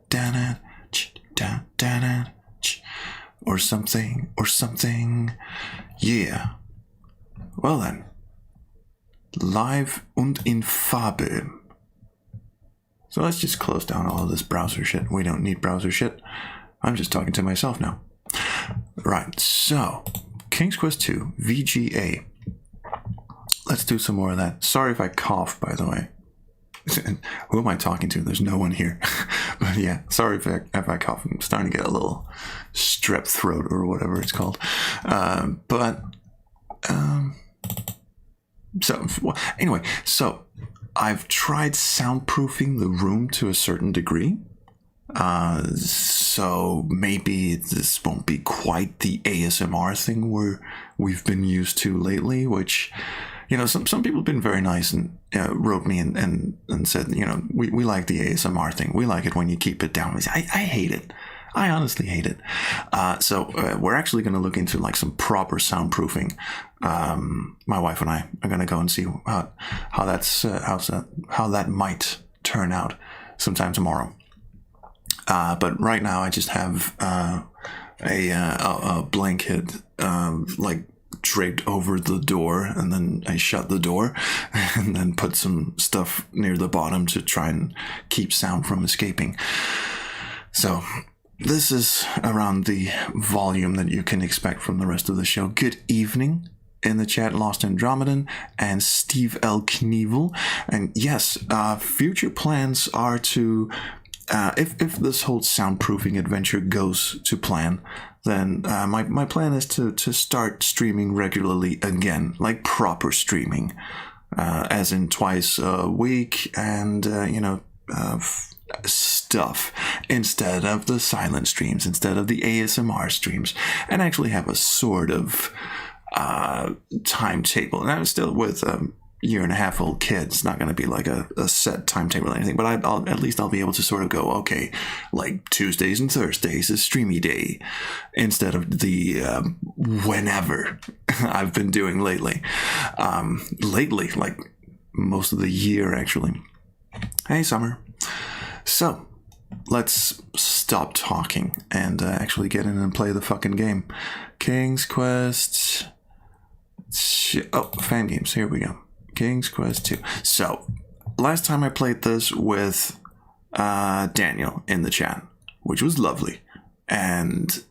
da da da or something. Yeah. Well then. Live und in Farbe. So let's just close down all of this browser shit. We don't need browser shit. I'm just talking to myself now. Right, so King's Quest II VGA. Let's do some more of that. Sorry if I cough, by the way. Who am I talking to? There's no one here. But yeah, sorry if I cough. I'm starting to get a little strep throat or whatever it's called. Anyway, so I've tried soundproofing the room to a certain degree. So maybe this won't be quite the ASMR thing we've been used to lately, which, you know, some people have been very nice and wrote me and said, you know, we like the ASMR thing. We like it when you keep it down. I hate it. I honestly hate it. So we're actually going to look into like some proper soundproofing. My wife and I are going to go and see how that might turn out sometime tomorrow. But right now I just have a blanket like draped over the door, and then I shut the door and then put some stuff near the bottom to try and keep sound from escaping. So this is around the volume that you can expect from the rest of the show. Good evening in the chat, Lost Andromedan and Steve L. Knievel. And yes, future plans are to, if this whole soundproofing adventure goes to plan, then my plan is to start streaming regularly again, like proper streaming, as in twice a week, and stuff, instead of the silent streams, instead of the ASMR streams, and actually have a sort of timetable. And I'm still with year-and-a-half-old kids. Not going to be like a set timetable or anything, but at least I'll be able to sort of go, okay, like Tuesdays and Thursdays is streamy day, instead of the whenever I've been doing lately. Like most of the year, actually. Hey, Summer. So, let's stop talking and actually get in and play the fucking game. King's Quest... fan games. Here we go. King's Quest II. So, last time I played this with Daniel in the chat, which was lovely. And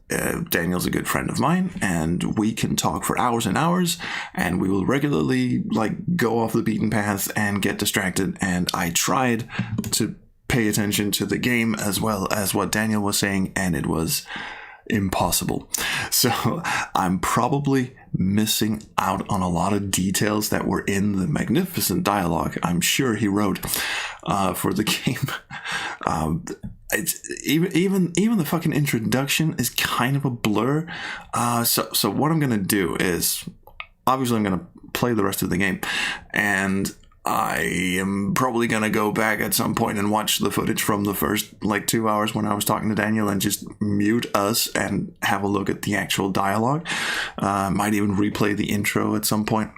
Daniel's a good friend of mine, and we can talk for hours and hours, and we will regularly like go off the beaten path and get distracted. And I tried to pay attention to the game as well as what Daniel was saying, and it was impossible. So I'm probably missing out on a lot of details that were in the magnificent dialogue I'm sure he wrote for the game. It's even the fucking introduction is kind of a blur. So what I'm gonna do is, obviously I'm gonna play the rest of the game, and I am probably going to go back at some point and watch the footage from the first, 2 hours when I was talking to Daniel, and just mute us and have a look at the actual dialogue. Might even replay the intro at some point.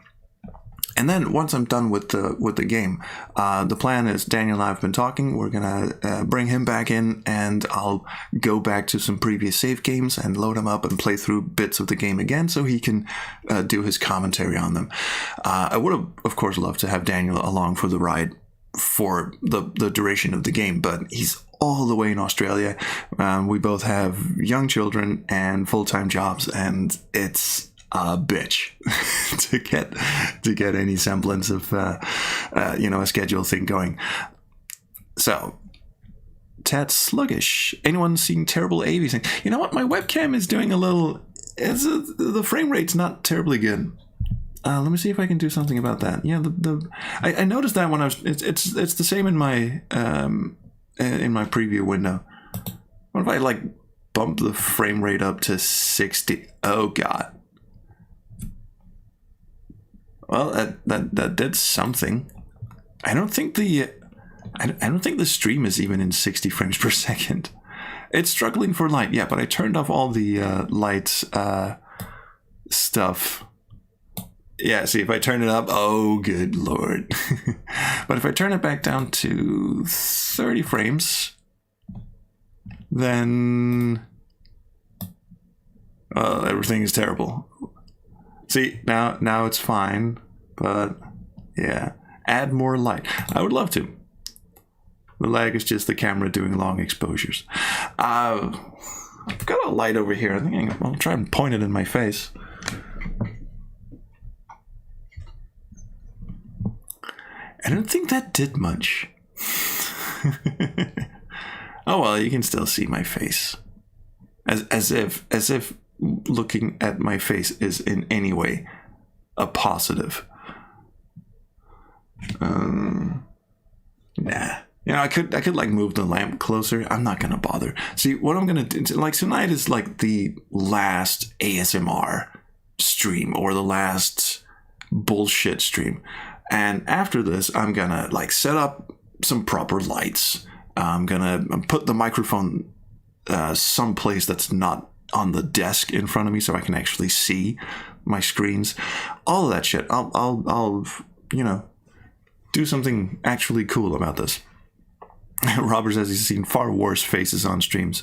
And then once I'm done with the game, the plan is Daniel and I have been talking. We're going to bring him back in, and I'll go back to some previous save games and load him up and play through bits of the game again so he can do his commentary on them. I would have, of course, loved to have Daniel along for the ride for the duration of the game, but he's all the way in Australia. We both have young children and full-time jobs, and it's a bitch to get any semblance of a schedule thing going. So Ted's sluggish. Anyone seeing terrible AV thing? You know what? My webcam is doing a little. The frame rate's not terribly good. Let me see if I can do something about that. Yeah, I noticed that when I was. It's the same in my preview window. What if I bump the frame rate up to 60? Oh god. Well, that did something. I don't think the stream is even in 60 frames per second. It's struggling for light, yeah, but I turned off all the light stuff. Yeah, see, if I turn it up, oh, good lord. But if I turn it back down to 30 frames, then everything is terrible. See, now it's fine, but yeah, add more light. I would love to. The lag is just the camera doing long exposures. I've got a light over here. I think I'll try and point it in my face. I don't think that did much. Oh well, you can still see my face. As if looking at my face is in any way a positive. Nah. You know, I could like move the lamp closer. I'm not gonna bother. See, what I'm gonna do, like tonight is like the last ASMR stream or the last bullshit stream. And after this, I'm gonna like set up some proper lights. I'm gonna put the microphone someplace that's not on the desk in front of me so I can actually see my screens. All of that shit. I'll you know, do something actually cool about this. Robert says he's seen far worse faces on streams,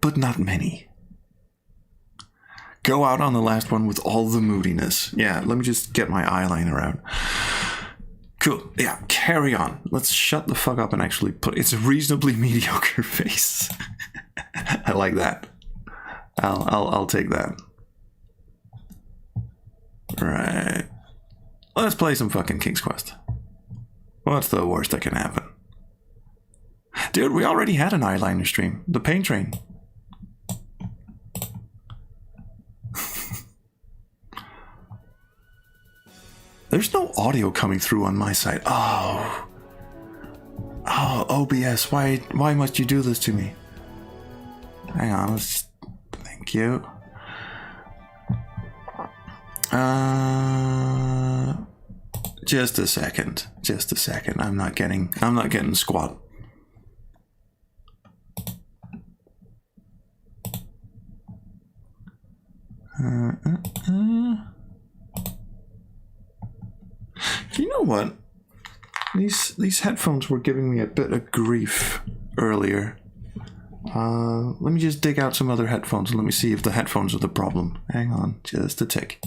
but not many. Go out on the last one with all the moodiness. Yeah, let me just get my eyeliner out. Cool. Yeah, carry on. Let's shut the fuck up and actually put... It's a reasonably mediocre face. I like that. I'll take that. Right. Let's play some fucking King's Quest. What's the worst that can happen? Dude, we already had an eyeliner stream. The Pain Train. There's no audio coming through on my side. Oh, OBS, why must you do this to me? Hang on, thank you. Just a second. I'm not getting squat. You know what? These headphones were giving me a bit of grief earlier. Let me just dig out some other headphones and let me see if the headphones are the problem. Hang on, just a tick.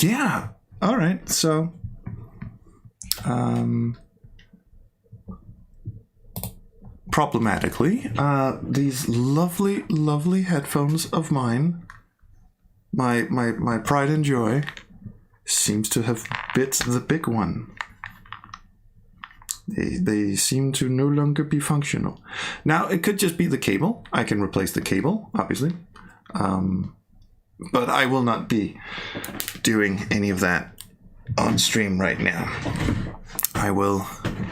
Yeah. All right. So, problematically, these lovely headphones of mine, my pride and joy, seems to have bit the big one. They seem to no longer be functional. Now, it could just be the cable. I can replace the cable, obviously. But I will not be doing any of that on stream right now. I will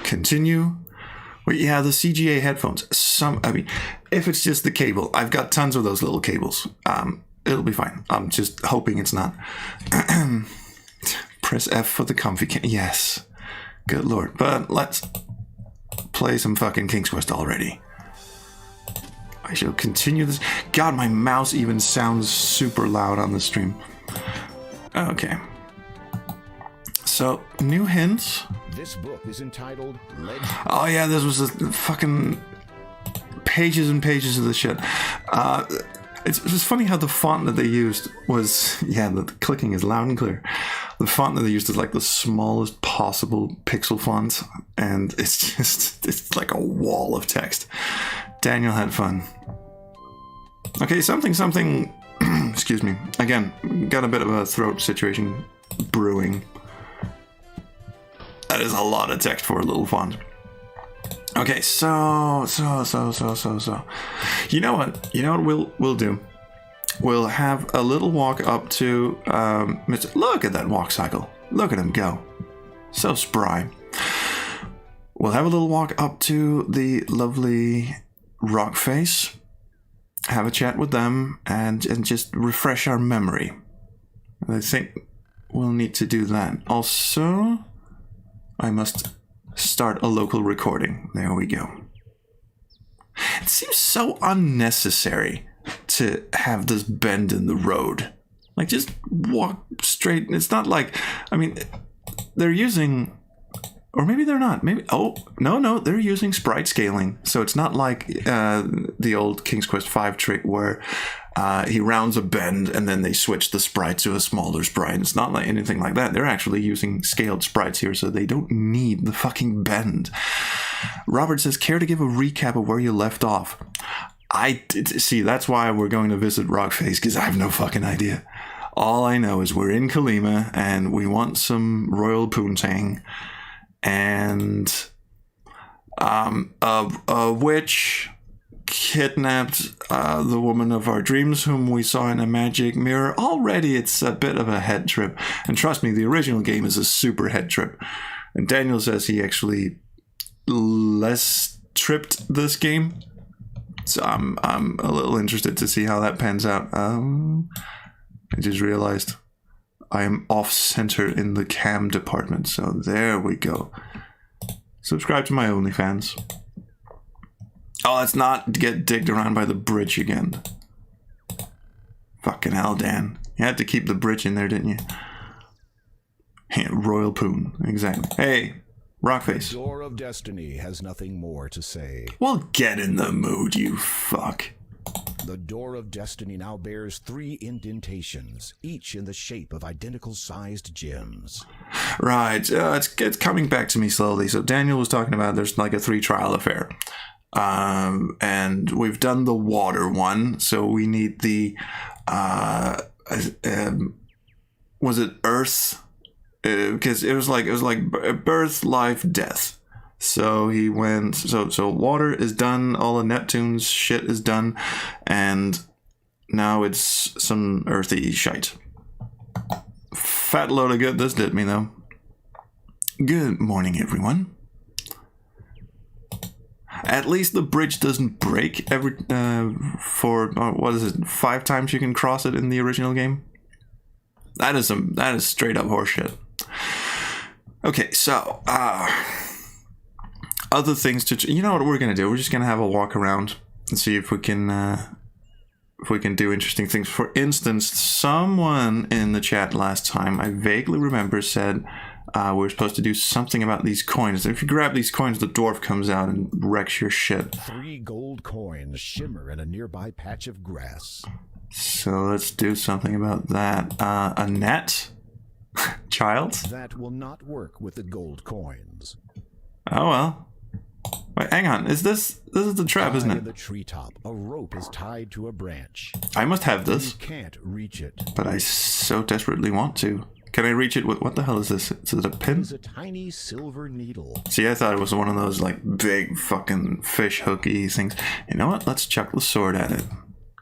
continue. Well, yeah, the CGA headphones. If it's just the cable, I've got tons of those little cables. It'll be fine. I'm just hoping it's not. Press F for the comfy yes. Good lord. But let's play some fucking King's Quest already. I shall continue this. God, my mouse even sounds super loud on the stream. Okay. So, new hints. This book is entitled Legend. Oh yeah, this was a fucking pages and pages of this shit. It's funny how the font that they used was, yeah, the clicking is loud and clear. The font that they used is like the smallest possible pixel font, and it's like a wall of text. Daniel had fun. Okay, something, excuse me. Again, got a bit of a throat situation brewing. That is a lot of text for a little font. Okay, so. You know what we'll do? We'll have a little walk up to Mr. Look at that walk cycle. Look at him go. So spry. We'll have a little walk up to the lovely rock face. have a chat with them and just refresh our memory. I think we'll need to do that. Also, I must start a local recording. There we go. It seems so unnecessary to have this bend in the road. Like, just walk straight. It's not like, I mean, they're using, or maybe they're not. Maybe, oh, no, they're using sprite scaling. So it's not like the old King's Quest V trick where he rounds a bend and then they switch the sprite to a smaller sprite. It's not like anything like that. They're actually using scaled sprites here, so they don't need the fucking bend. Robert says, care to give a recap of where you left off? See, that's why we're going to visit Rockface, because I have no fucking idea. All I know is we're in Kalima and we want some royal poontang, and a witch kidnapped the woman of our dreams, whom we saw in a magic mirror. Already it's a bit of a head trip, and trust me, the original game is a super head trip. And Daniel says he actually less tripped this game, so I'm a little interested to see how that pans out. I just realized I am off center in the cam department, so there we go. Subscribe to my OnlyFans. Oh, let's not get digged around by the bridge again. Fucking hell, Dan. You had to keep the bridge in there, didn't you? Yeah, Royal Poon, exactly. Hey, Rockface. The Door of Destiny has nothing more to say. Well, get in the mood, you fuck. The Door of Destiny now bears 3 indentations, each in the shape of identical-sized gems. Right, it's coming back to me slowly. So Daniel was talking about there's like a 3-trial affair. And we've done the water one, so we need the, was it Earth? Because it was like birth, life, death. So he went, so water is done, all of Neptune's shit is done, and now it's some earthy shite. Fat load of good this did me, though. Good morning, everyone. At least the bridge doesn't break every, for, what is it, 5 times you can cross it in the original game? That is straight up horseshit. Okay, so, other things to, you know what we're gonna do? We're just gonna have a walk around and see if we can do interesting things. For instance, someone in the chat last time, I vaguely remember, said we're supposed to do something about these coins. If you grab these coins, the dwarf comes out and wrecks your shit. 3 gold coins shimmer in a nearby patch of grass. So let's do something about that. A net? Child? That will not work with the gold coins. Oh well. Wait, hang on. This is the trap, isn't it? In the treetop, a rope is tied to a branch. I must have this. You can't reach it. But I so desperately want to. Can I reach it with, what the hell is this? Is it a pin? It's a tiny silver needle. See, I thought it was one of those like big fucking fish hooky things. You know what? Let's chuck the sword at it.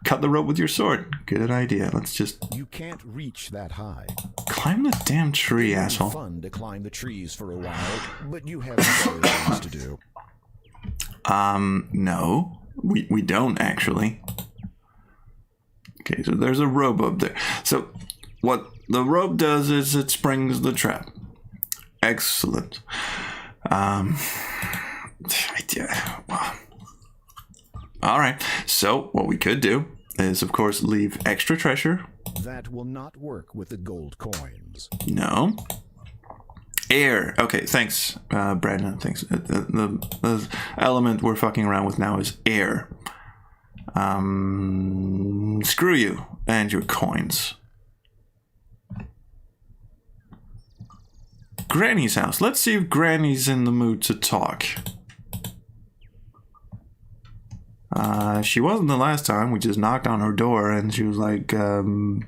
Cut the rope with your sword. Good idea. Let's just... You can't reach that high. Climb the damn tree, asshole. It's fun to climb the trees for a while, but you have other things to do. No. We don't, actually. Okay, so there's a rope up there. So, what the rope does is it springs the trap. Excellent. Well, alright, so what we could do is, of course, leave extra treasure. That will not work with the gold coins. No. Air. Okay, thanks, Brandon. Thanks. The element we're fucking around with now is air. Screw you and your coins. Granny's house. Let's see if Granny's in the mood to talk. She wasn't the last time. We just knocked on her door and she was like, You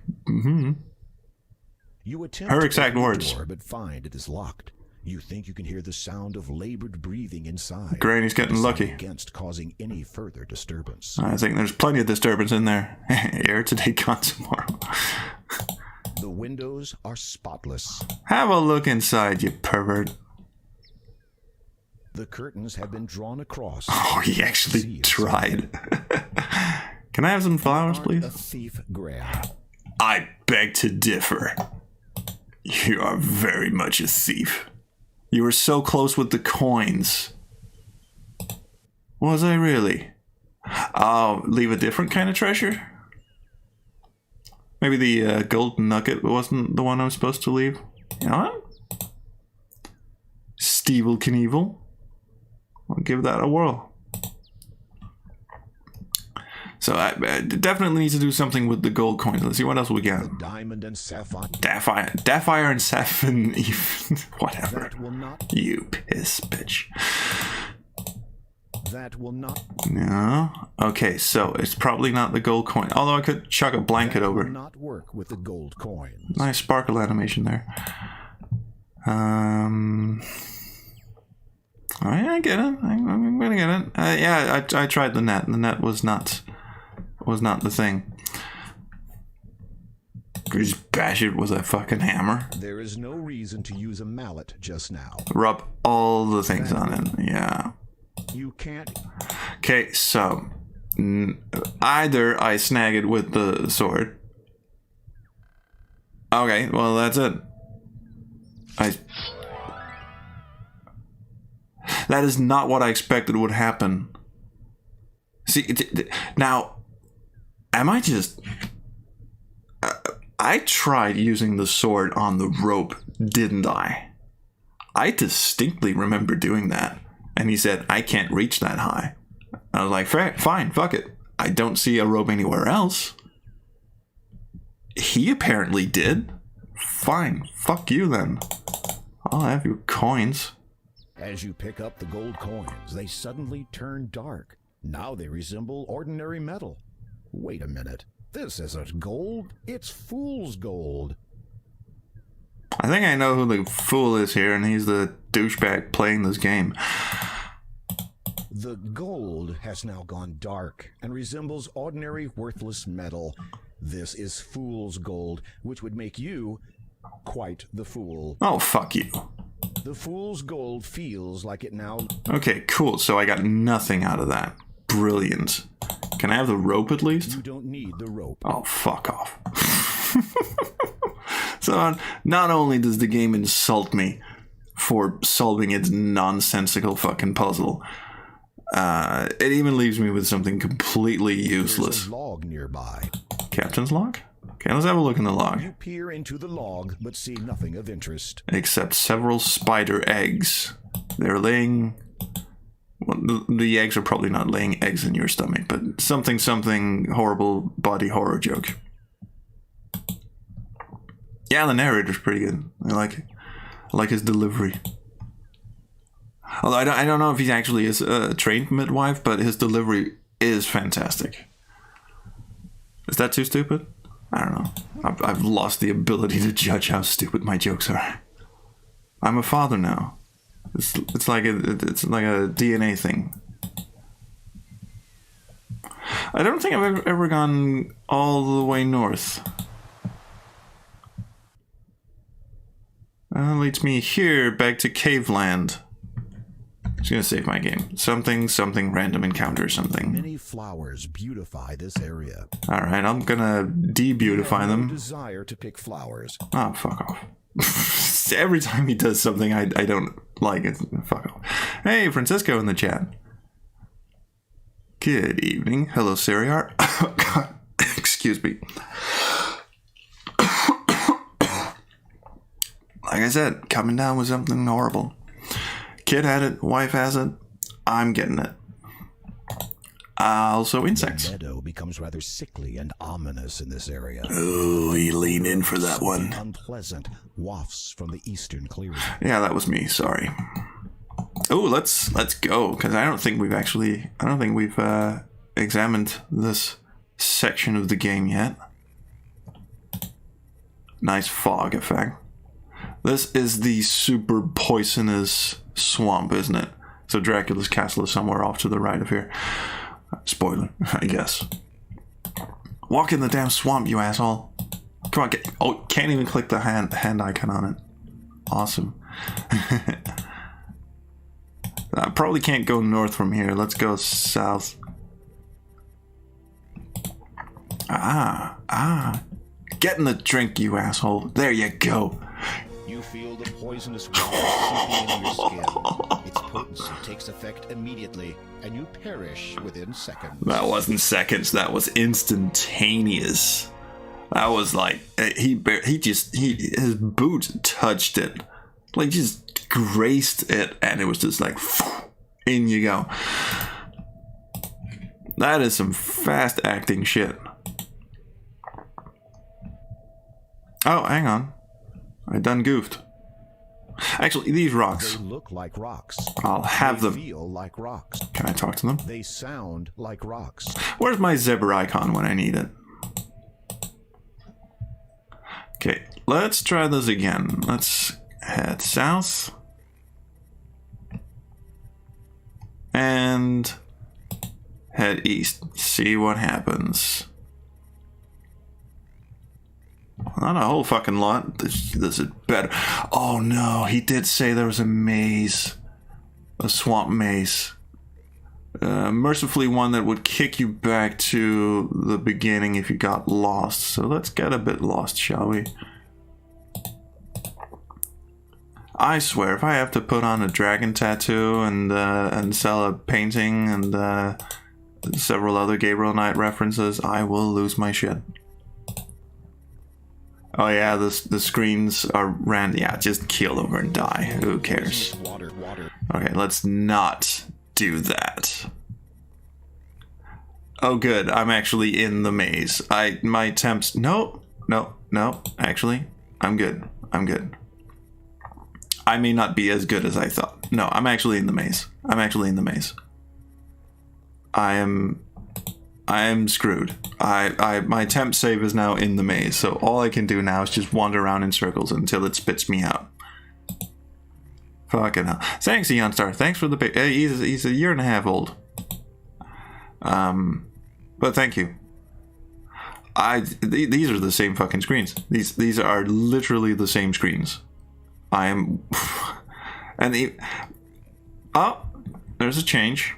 attempt her to exact open the words. door, but find it is locked. You think you can hear the sound of labored breathing inside. Granny's getting Decide lucky. Against causing any further disturbance. I think there's plenty of disturbance in there. Air today, gone tomorrow. The windows are spotless. Have a look inside, you pervert. The curtains have been drawn across. Oh, he actually See inside. tried. Can I have some flowers, A please? thief, Graham. I beg to differ. You are very much a thief. You were so close with the coins. Was I really? I'll leave a different kind of treasure? Maybe the gold nugget wasn't the one I was supposed to leave? You know what? Stevel Knievel. I'll give that a whirl. So I definitely need to do something with the gold coins. Let's see what else we got. Diamond and sapphire. Sapphire and Saffin, whatever. That will not. You piss bitch. That will not. No. Okay, so it's probably not the gold coin. Although I could chuck a blanket That over. will not work with the gold coins. Nice sparkle animation there. I get it. I'm gonna get it. Yeah, I tried the net. The net was not the thing. Just bash it with a fucking hammer. There is no reason to use a mallet just now. Rub all the things on it. Yeah. You can't. Okay, so either I snag it with the sword. Okay, well that's it. That is not what I expected would happen. See, now, am I just... I tried using the sword on the rope, didn't I? I distinctly remember doing that. And he said, I can't reach that high. I was like, fine, fuck it. I don't see a rope anywhere else. He apparently did. Fine, fuck you then. I'll have your coins. As you pick up the gold coins, they suddenly turn dark. Now they resemble ordinary metal. Wait a minute. This isn't gold. It's fool's gold. I think I know who the fool is here, and he's the douchebag playing this game. The gold has now gone dark and resembles ordinary worthless metal. This is fool's gold, which would make you quite the fool. Oh, fuck you. The fool's gold feels like it now... Okay, cool. So I got nothing out of that. Brilliant. Can I have the rope at least? You don't need the rope. Oh, fuck off. So not only does the game insult me for solving its nonsensical fucking puzzle, it even leaves me with something completely useless. There's a log nearby. Captain's log? Okay, let's have a look in the log. You peer into the log, but see nothing of interest. Except several spider eggs. They're laying... Well, the eggs are probably not laying eggs in your stomach, but something horrible body horror joke. Yeah, the narrator's pretty good. I like it. I like his delivery. Although I don't know if he actually is a trained midwife, but his delivery is fantastic. Is that too stupid? I don't know. I've lost the ability to judge how stupid my jokes are. I'm a father now. It's like a DNA thing. I don't think I've ever gone all the way north. That leads me here back to Caveland. Just gonna save my game. Something random encounter something. Many flowers beautify this area. All right, I'm gonna de-beautify them. No desire to pick flowers. Oh, fuck off. Every time he does something I don't like it. Fuck off. Hey, Francisco in the chat. Good evening. Hello, Siriar. Oh, God. Excuse me. Like I said, coming down with something horrible. Kid had it, wife has it, I'm getting it. Also insects. The meadow becomes rather sickly and ominous in this area. Oh, you lean in for that one. Unpleasant wafts from the eastern clearing. Yeah, that was me, sorry. Oh, let's go, because I don't think we've examined this section of the game yet. Nice fog effect. This is the super poisonous swamp, isn't it? So Dracula's castle is somewhere off to the right of here. Spoiler, I guess. Walk in the damn swamp, you asshole. Come on, can't even click the hand icon on it. Awesome. I probably can't go north from here. Let's go south. Get in the drink, you asshole. There you go. You feel the poisonous water seeping into your skin. Its potency takes effect immediately, and you perish within seconds. That wasn't seconds. That was instantaneous. That was like his boot touched it, like just graced it, and it was just like in you go. That is some fast acting shit. Oh, hang on. I done goofed. Actually, these rocks. They look like rocks. I'll have them. They feel like rocks. Can I talk to them? They sound like rocks. Where's my zebra icon when I need it? Okay, let's try this again. Let's head south. And head east. See what happens. Not a whole fucking lot. This is better. Oh no, he did say there was a maze. A swamp maze. Mercifully one that would kick you back to the beginning if you got lost. So let's get a bit lost, shall we? I swear, if I have to put on a dragon tattoo and sell a painting and several other Gabriel Knight references, I will lose my shit. Oh yeah, the screens are random. Yeah, just keel over and die. Who cares? Okay, let's not do that. Oh good, I'm actually in the maze. My attempts. No. Actually, I'm good. I may not be as good as I thought. No, I'm actually in the maze. I am screwed. My temp save is now in the maze, so all I can do now is just wander around in circles until it spits me out. Fucking hell. Thanks, Eon Star. Thanks for the hey, he's a year and a half old. But thank you. These are the same fucking screens. These are literally the same screens. I am and oh, there's a change.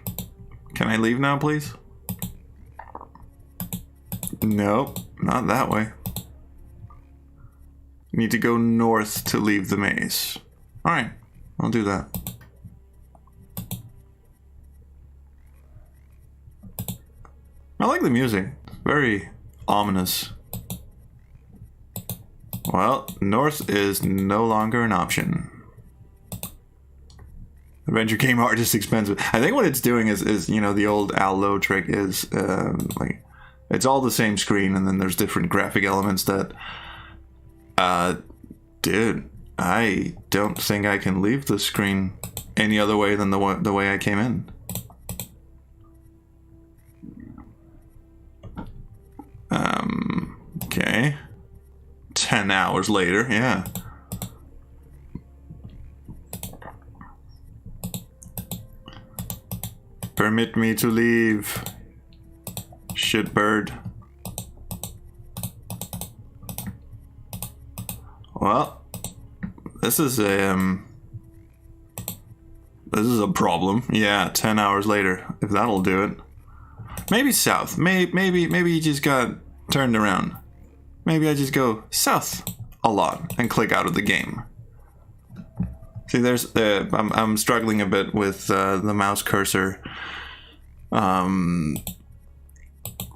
Can I leave now, please? Nope, not that way. Need to go north to leave the maze. Alright, I'll do that. I like the music. Very ominous. Well, north is no longer an option. Adventure game art is expensive. I think what it's doing is you know, the old Al Lowe trick is like it's all the same screen, and then there's different graphic elements that dude, I don't think I can leave the screen any other way than the way I came in. Okay. 10 hours later, yeah. Permit me to leave, shitbird. Well, this is a problem. Yeah, 10 hours later, if that'll do it. Maybe south. Maybe you just got turned around. Maybe I just go south a lot and click out of the game. See, there's I'm struggling a bit with the mouse cursor.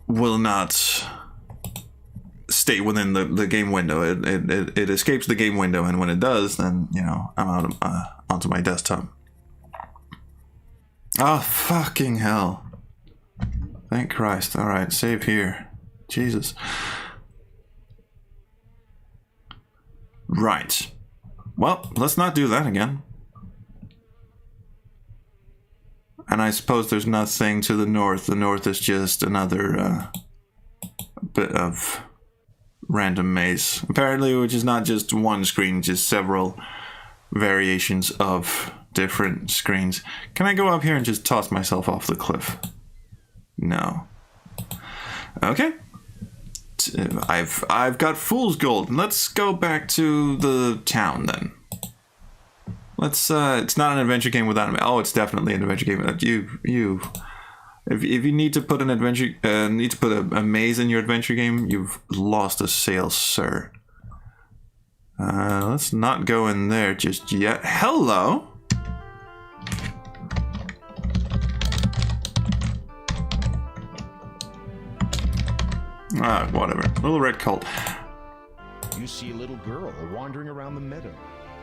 Will not stay within the game window. It escapes the game window, and when it does, then you know I'm out onto my desktop. Oh fucking hell! Thank Christ! All right, save here. Jesus. Right. Well, let's not do that again. And I suppose there's nothing to the north. The north is just another bit of random maze. Apparently, which is not just one screen, just several variations of different screens. Can I go up here and just toss myself off the cliff? No. Okay. I've got fool's gold. Let's go back to the town then. Let's it's not an adventure game without me. Oh, it's definitely an adventure game without you If you need to put an adventure, need to put a maze in your adventure game, you've lost a sale, sir. Let's not go in there just yet. Hello. Ah, whatever. Little red cult. You see a little girl wandering around the meadow.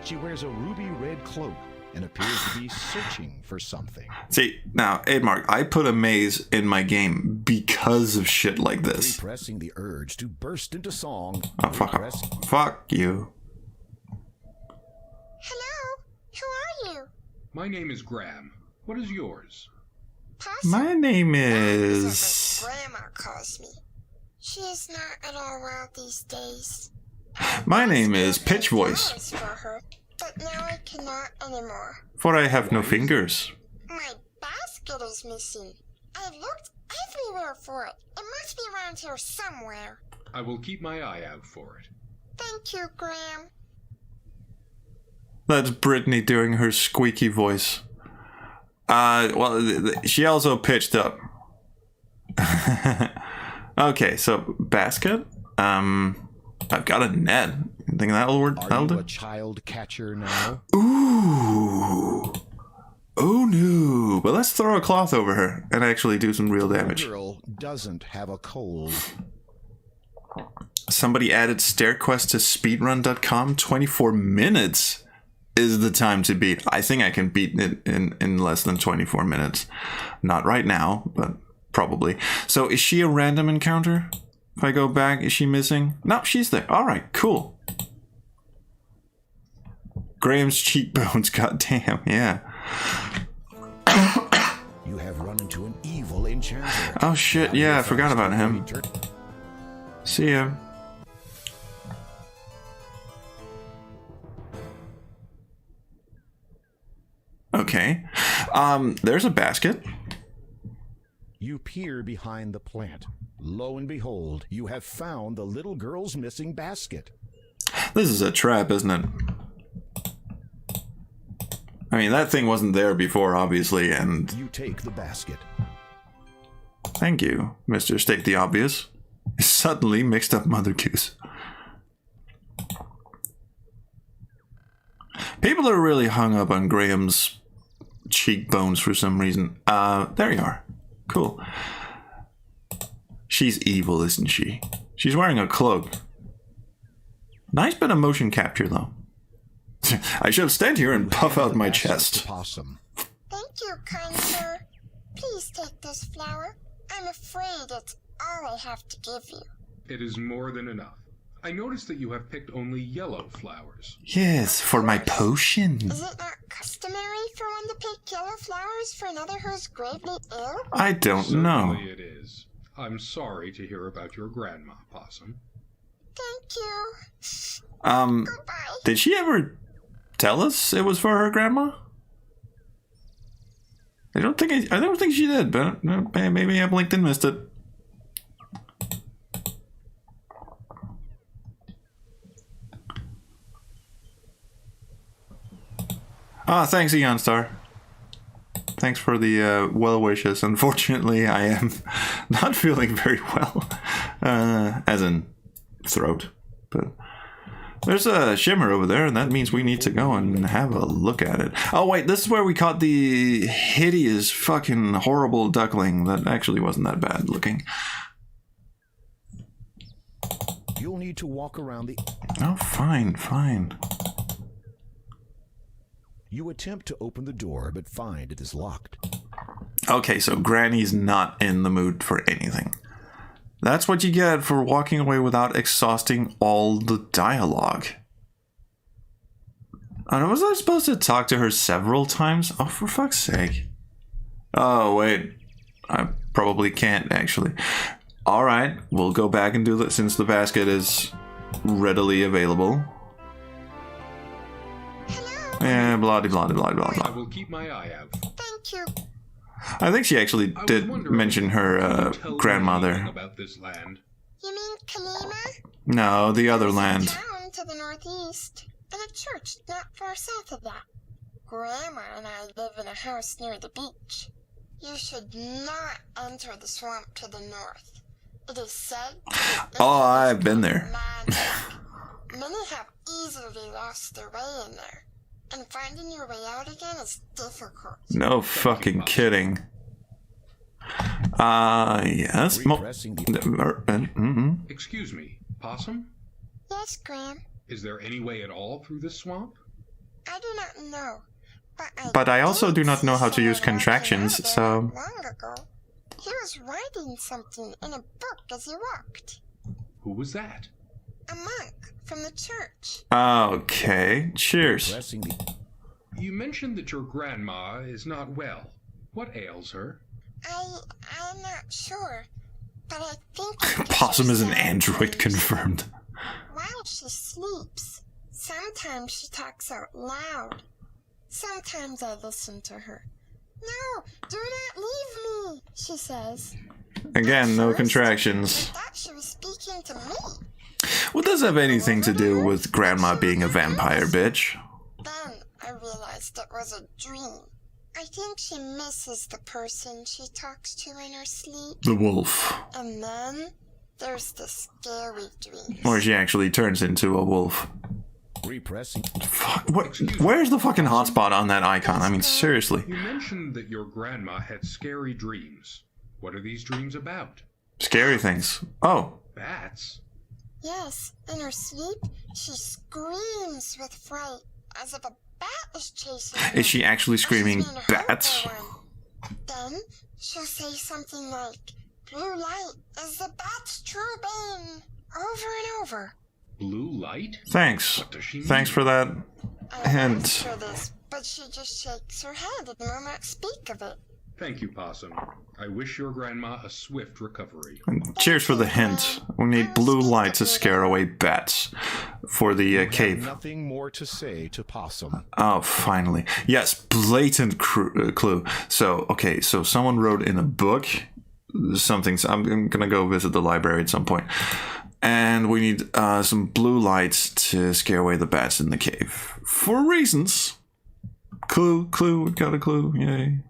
She wears a ruby red cloak and appears to be searching for something. See, now, Aidmark, I put a maze in my game because of shit like this. Repressing the urge to burst into song. Oh, fuck off. Fuck you. Hello, who are you? My name is Graham. What is yours? Possum. My name That's is... what Grandma calls me. She is not at all well these days. My name is I Pitch Voice, flowers for her, but now I cannot anymore. for I have no fingers. My basket is missing. I looked everywhere for it. It must be around here somewhere. I will keep my eye out for it. Thank you, Graham. That's Brittany doing her squeaky voice. Well, she also pitched up. Okay, so basket. I've got a net. You think that'll work? Are you a child catcher now? Ooh. Oh no. But let's throw a cloth over her and actually do some real damage. The girl doesn't have a cold. Somebody added StairQuest to speedrun.com. 24 minutes is the time to beat. I think I can beat it in less than 24 minutes. Not right now, but probably. So is she a random encounter? If I go back, is she missing? No, she's there. All right, cool. Graham's cheekbones, goddamn, yeah. You have run into an evil enchanter. Oh shit, yeah, I forgot about him. See ya. Okay. There's a basket. You peer behind the plant. Lo and behold, you have found the little girl's missing basket. This is a trap, isn't it? I mean, that thing wasn't there before, obviously, and... You take the basket. Thank you, Mr. State the Obvious. Suddenly mixed up Mother Goose. People are really hung up on Graham's cheekbones for some reason. There you are. Cool. She's evil, isn't she? She's wearing a cloak. Nice bit of motion capture, though. I shall stand here and puff out my chest. Possum. Thank you, kind sir. Please take this flower. I'm afraid it's all I have to give you. It is more than enough. I noticed that you have picked only yellow flowers. Yes, for my potion. Is it not customary for one to pick yellow flowers for another who's gravely ill? I don't know. Certainly it is. I'm sorry to hear about your grandma, Possum. Thank you. Goodbye. Did she ever tell us it was for her grandma? I don't think she did, but maybe I blinked and missed it. Ah, thanks, Eon Star. Thanks for the well wishes. Unfortunately, I am not feeling very well, as in throat. But there's a shimmer over there, and that means we need to go and have a look at it. Oh wait, this is where we caught the hideous, fucking horrible duckling that actually wasn't that bad looking. You'll need to walk around the... Oh, fine, fine. You attempt to open the door, but find it is locked. Okay, so Granny's not in the mood for anything. That's what you get for walking away without exhausting all the dialogue. Was I supposed to talk to her several times? Oh, for fuck's sake. Oh, wait. I probably can't, actually. Alright, we'll go back and do that since the basket is readily available. Yeah, blah blah blah blah blah I blah. will keep my eye out. Thank you. I think she actually did mention her grandmother. About this land. You mean Kanema? No, the other land. Town to the northeast, and a church not far south of that. Grandma and I live in a house near the beach. You should not enter the swamp to the north. It is said. Oh, I've been there. Many have easily lost their way in there, and finding your way out again is difficult. No fucking kidding. Yes. Excuse me, Possum? Yes, Graham. Is there any way at all through this swamp? I do not know, But I also did do not know how to see use someone contractions, walking out so... there long ago. He was writing something in a book as he walked. Who was that? A monk from the church. Okay, cheers. Pressing the You mentioned that your grandma is not well. What ails her? I'm not sure, but I think it's Possum is an sad android dreams. confirmed. While she sleeps, sometimes she talks out loud. Sometimes I listen to her. No, do not leave me, she says. Again, no First, contractions. I thought she was speaking to me. What does have anything to do with Grandma being a vampire, bitch? Then I realized it was a dream. I think she misses the person she talks to in her sleep. The wolf. And then there's the scary dreams. Or she actually turns into a wolf. repressing. Fuck, where's the fucking hotspot on that icon? I mean, seriously. You mentioned that your grandma had scary dreams. What are these dreams about? Scary things. Oh. Bats? Yes, in her sleep, she screams with fright, as if a bat is chasing her. Is she actually or she's screaming being hurt bats? by one. Then she'll say something like, "Blue light is the bat's true bane," over and over. Blue light? Thanks. What does she mean? Thanks for that I hint. asked her this, but she just shakes her head and will not speak of it. Thank you, Possum. I wish your grandma a swift recovery. And cheers for the hint. We need blue light to scare away bats for the cave. Nothing more to say to Possum. Oh, finally. Yes, blatant clue. So, okay, so someone wrote in a book something. So I'm gonna go visit the library at some point. And we need some blue lights to scare away the bats in the cave. For reasons. Clue, we got a clue, yay.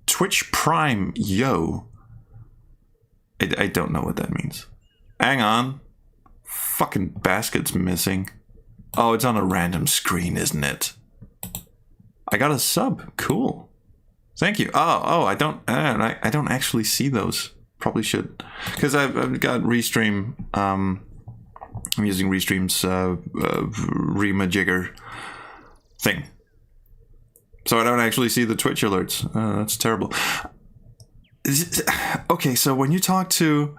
Twitch Prime, yo. I don't know what that means. Hang on. Fucking basket's missing. Oh, it's on a random screen, isn't it? I got a sub. Cool. Thank you. Oh, I don't actually see those. Probably should, because I've got Restream. I'm using Restream's remajigger thing, so I don't actually see the Twitch alerts. That's terrible. Okay, so when you talk to,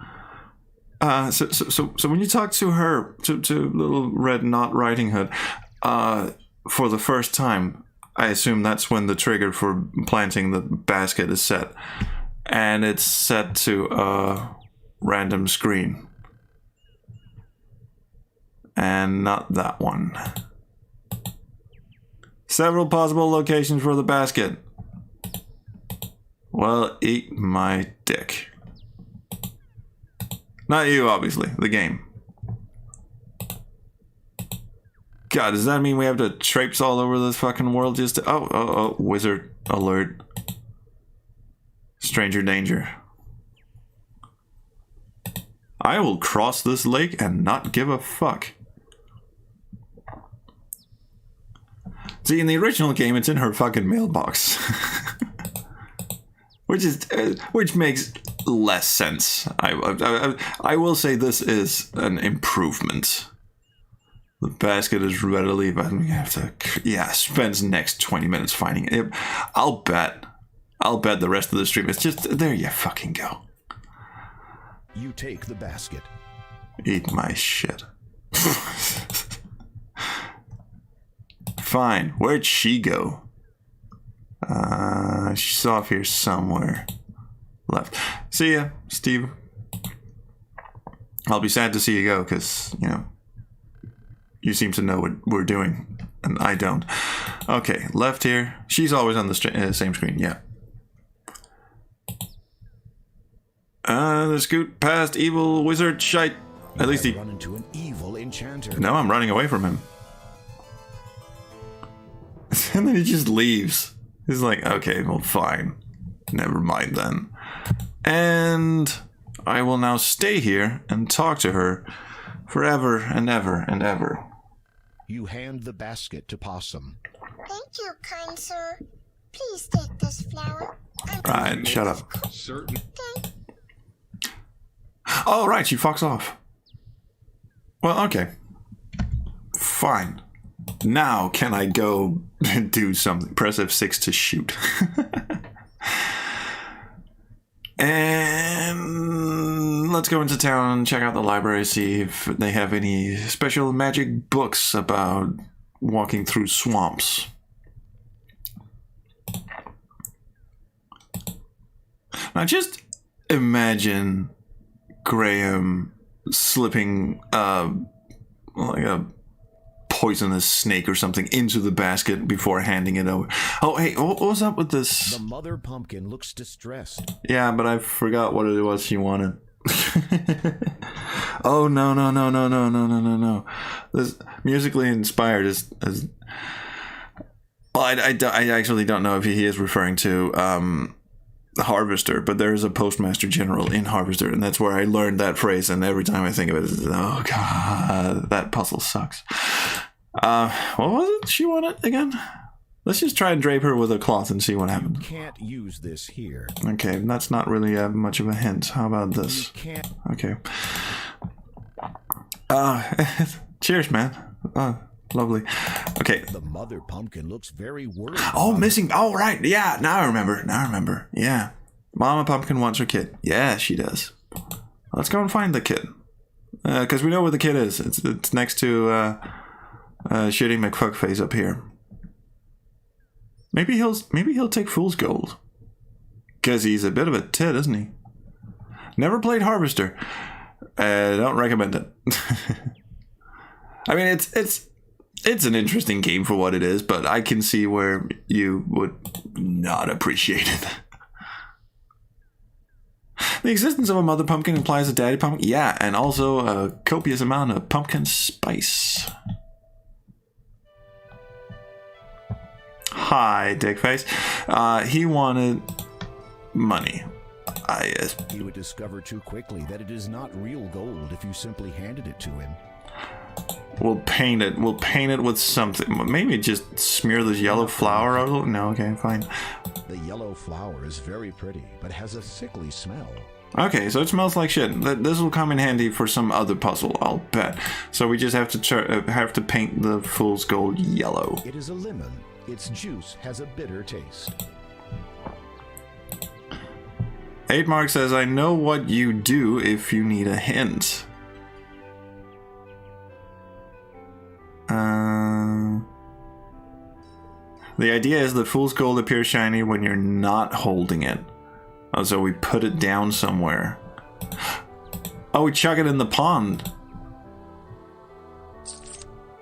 so when you talk to her, to Little Red Not Riding Hood, for the first time, I assume that's when the trigger for planting the basket is set. And it's set to a random screen. And not that one. Several possible locations for the basket. Well, eat my dick. Not you, obviously. The game. God, does that mean we have to traipse all over this fucking world just to... Oh, wizard alert. Stranger danger. I will cross this lake and not give a fuck. See, in the original game, it's in her fucking mailbox. Which makes less sense. I will say this is an improvement. The basket is readily, but we have to, spends next 20 minutes finding it. I'll bet the rest of the stream is just, there you fucking go. You take the basket. Eat my shit. Fine. Where'd she go? She's off here somewhere. Left. See ya, Steve. I'll be sad to see you go, because, you seem to know what we're doing, and I don't. Okay, left here. She's always on the same screen, yeah. Scoot past evil wizard shite. At least he... Run into an evil enchanter. No, I'm running away from him. And then he just leaves. He's like, okay, well, fine. Never mind then. And I will now stay here and talk to her forever and ever and ever. You hand the basket to Possum. Thank you, kind sir. Please take this flower. Right, shut up. Certain. Okay. Oh, right, she fucks off. Well, okay. Fine. Now can I go do something? Press F6 to shoot. And let's go into town and check out the library, see if they have any special magic books about walking through swamps. Now just imagine Graham slipping like a poisonous snake or something into the basket before handing it over. Oh, hey, what was up with this? The mother pumpkin looks distressed. Yeah, but I forgot what it was she wanted. Oh, no. This musically inspired is well, I actually don't know if he is referring to the Harvester, but there is a Postmaster General in Harvester, and that's where I learned that phrase, and every time I think of it, it's, oh god, that puzzle sucks. What was it she wanted again? Let's just try and drape her with a cloth and see what happens. Can't use this here. Okay, that's not really much of a hint. How about this? Okay. Cheers, man. Lovely. Okay. The mother pumpkin looks very worried. Oh, missing. Oh, right. Yeah, now I remember. Yeah. Mama pumpkin wants her kid. Yeah, she does. Let's go and find the kid. Because we know where the kid is. It's next to Shitty McFuckface up here. Maybe he'll take Fool's Gold. Because he's a bit of a tit, isn't he? Never played Harvester. Don't recommend it. I mean, it's an interesting game for what it is, but I can see where you would not appreciate it. The existence of a mother pumpkin implies a daddy pumpkin. Yeah, and also a copious amount of pumpkin spice. Hi, dickface. He wanted money. You would discover too quickly that it is not real gold if you simply handed it to him. We'll paint it with something. Maybe just smear this yellow flour over it. No, okay, fine. The yellow flour is very pretty, but has a sickly smell. Okay, so it smells like shit. This will come in handy for some other puzzle, I'll bet. So we just have to paint the Fool's Gold yellow. It is a lemon. Its juice has a bitter taste. 8 Mark says, I know what you do if you need a hint. The idea is that Fool's Gold appears shiny when you're not holding it. Oh, so we put it down somewhere. Oh, we chuck it in the pond.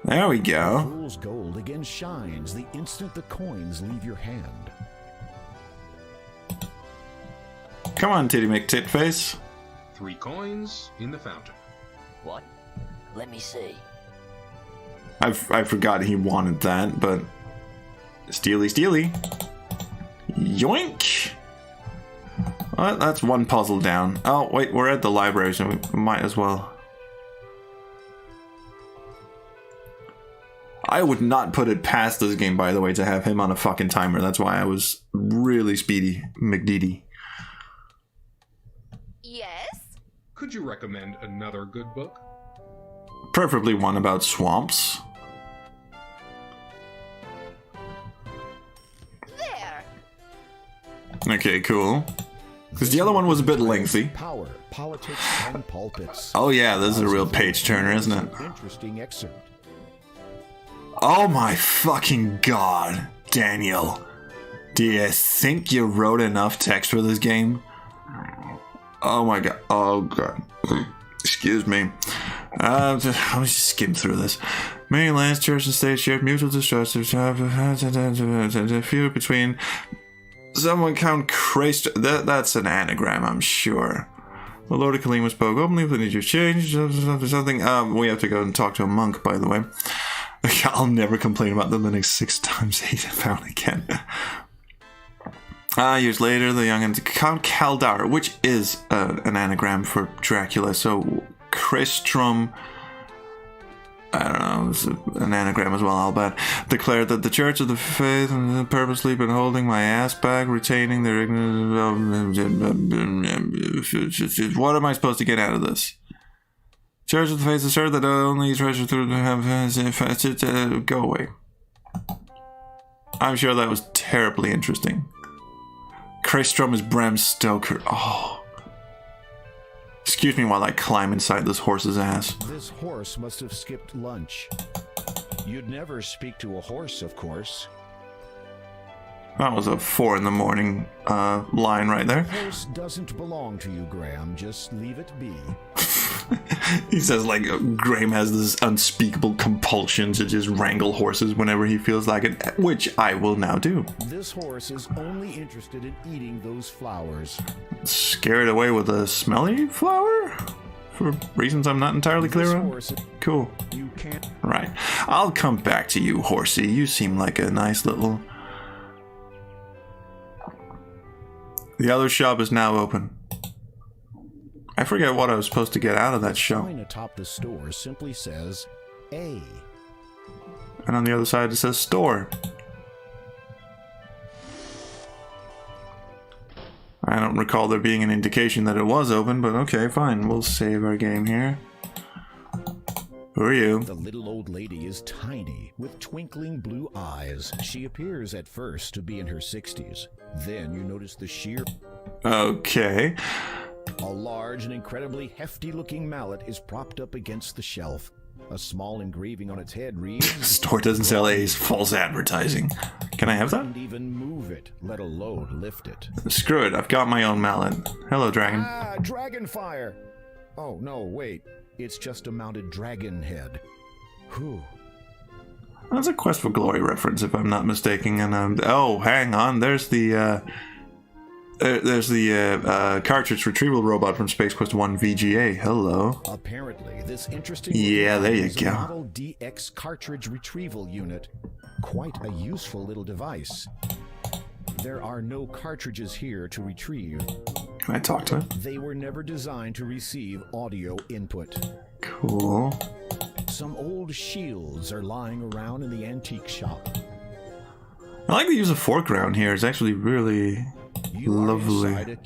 There we go. Fool's Gold again shines the instant the coins leave your hand. Come on, Titty McTitface. 3 coins in the fountain. What? Let me see. I forgot he wanted that, but steely. Yoink! Well, that's one puzzle down. Oh, wait, we're at the library, so we might as well. I would not put it past this game, by the way, to have him on a fucking timer. That's why I was really speedy, McDeedy. Yes? Could you recommend another good book? Preferably one about swamps. There! Okay, cool. Because the other one was a bit lengthy. Power, politics, and pulpits. Oh yeah, this is a real page turner, isn't it? Interesting excerpt. Oh my fucking god, Daniel. Do you think you wrote enough text for this game? Oh my god. Oh god. Excuse me. Let me just skim through this. Many lands, church, and state shared mutual distrust. A feud between someone Count Christ. That's an anagram, I'm sure. The Lord of Kalima spoke openly, but need you change something. We have to go and talk to a monk, by the way. I'll never complain about the Linux 6x8 found again. Years later, the young Count Kaldar, which is an anagram for Dracula, so Christrum, I don't know, it's an anagram as well, I'll bet, declared that the Church of the Faith had purposely been holding my ass back, retaining their ignorance. What am I supposed to get out of this? Church of the Faith asserted that only treasure through have go away. I'm sure that was terribly interesting. Christrum is Bram Stoker. Oh. Excuse me while I climb inside this horse's ass. This horse must have skipped lunch. You'd never speak to a horse, of course. That was a 4 in the morning line right there. The horse doesn't belong to you, Graham. Just leave it be. He says like Graham has this unspeakable compulsion to just wrangle horses whenever he feels like it, which I will now do. This horse is only interested in eating those flowers. Scared away with a smelly flower? For reasons I'm not entirely clear on? Cool. You can't. Right. I'll come back to you, horsey. You seem like a nice little... The other shop is now open. I forget what I was supposed to get out of that shop. The sign atop the store simply says A. And on the other side it says store. I don't recall there being an indication that it was open, but okay, fine. We'll save our game here. Who are you? The little old lady is tiny, with twinkling blue eyes. She appears at first to be in her 60s. Then you notice the sheer... Okay. A large and incredibly hefty-looking mallet is propped up against the shelf. A small engraving on its head reads... Store doesn't sell A's, false advertising. Can I have that? Couldn't even move it, let alone lift it. Screw it, I've got my own mallet. Hello, dragon. Ah, dragon fire! Oh, no, wait. It's just a mounted dragon head. Whew. That's a Quest for Glory reference, if I'm not mistaken. And oh, hang on, there's the cartridge retrieval robot from Space Quest I VGA. Hello. Apparently, this interesting... Yeah, there you is go. A Model DX cartridge retrieval unit. Quite a useful little device. There are no cartridges here to retrieve. Can I talk to it? They were never designed to receive audio input. Cool. Some old shields are lying around in the antique shop. I like the use of foreground here. It's actually really lovely.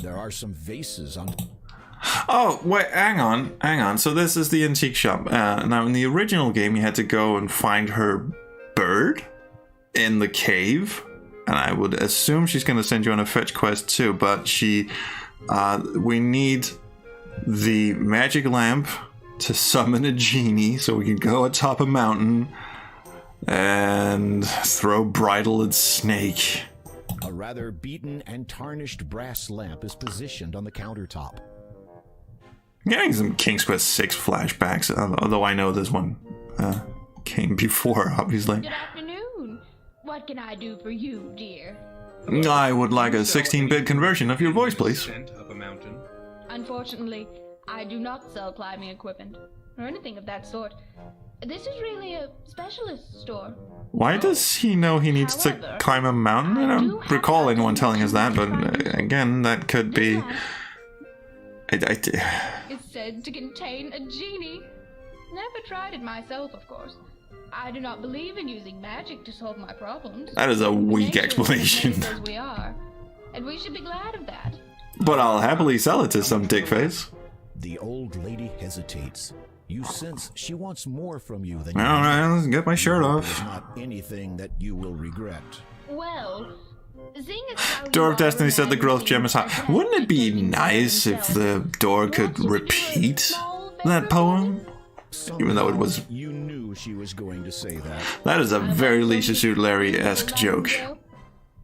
There are some vases on... Oh, wait, hang on. So this is the antique shop. Now, in the original game, you had to go and find her bird in the cave. And I would assume she's going to send you on a fetch quest too, but we need the magic lamp to summon a genie so we can go atop a mountain and throw bridle at Snake. A rather beaten and tarnished brass lamp is positioned on the countertop. I'm getting some King's Quest VI flashbacks, although I know this one came before, obviously. Good afternoon. What can I do for you, dear? I would like a 16-bit conversion of your voice, please. Up a mountain. Unfortunately, I do not sell climbing equipment or anything of that sort. This is really a specialist store. Why does he know he needs to climb a mountain? I don't recall anyone telling us that, but again, that could be... It's said to contain a genie. Never tried it myself, of course. I do not believe in using magic to solve my problems. That is a weak explanation. As we are, and we should be glad of that. But I'll happily sell it to some dickface. The old lady hesitates. You sense she wants more from you than... All right, let's get my shirt off. There's not anything that you will regret. Well, seeing as how Door of Destiny said the growth gem is hot. Wouldn't it be nice if the door could repeat that poem? Even though it was... You knew she was going to say that. That is a very Leisure Suit Larry-esque joke.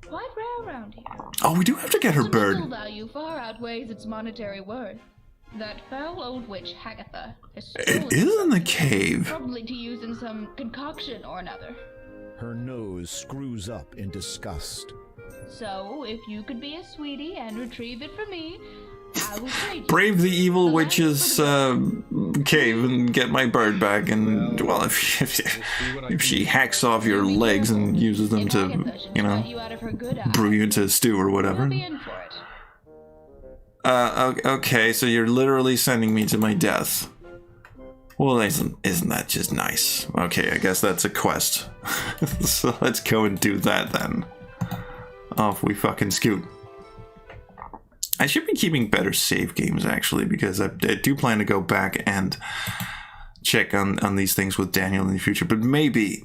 Quite rare around here. Oh, we do have to get her Its bird. medical value far outweighs its monetary worth. That foul old witch Hagatha has stolen It is in the cave. probably to use in some concoction or another. Her nose screws up in disgust. So, if you could be a sweetie and retrieve it for me, I will trade you. Brave the evil witch's the cave and get my bird back. And well, if she hacks off your legs and uses them to, you know, brew you into stew or whatever. Okay, so you're literally sending me to my death. Well, isn't that just nice? Okay, I guess that's a quest. So let's go and do that then. Off we fucking scoot. I should be keeping better save games, actually, because I do plan to go back and check on these things with Daniel in the future. But maybe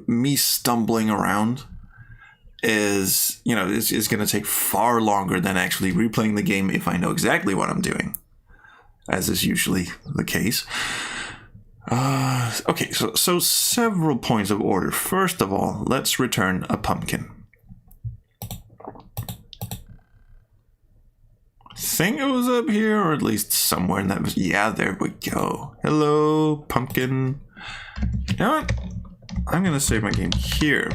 me stumbling around is going to take far longer than actually replaying the game if I know exactly what I'm doing, as is usually the case. Okay, so several points of order. First of all, let's return a pumpkin. I think it was up here, or at least somewhere in that. Yeah, there we go. Hello, pumpkin. You know what? I'm gonna save my game here.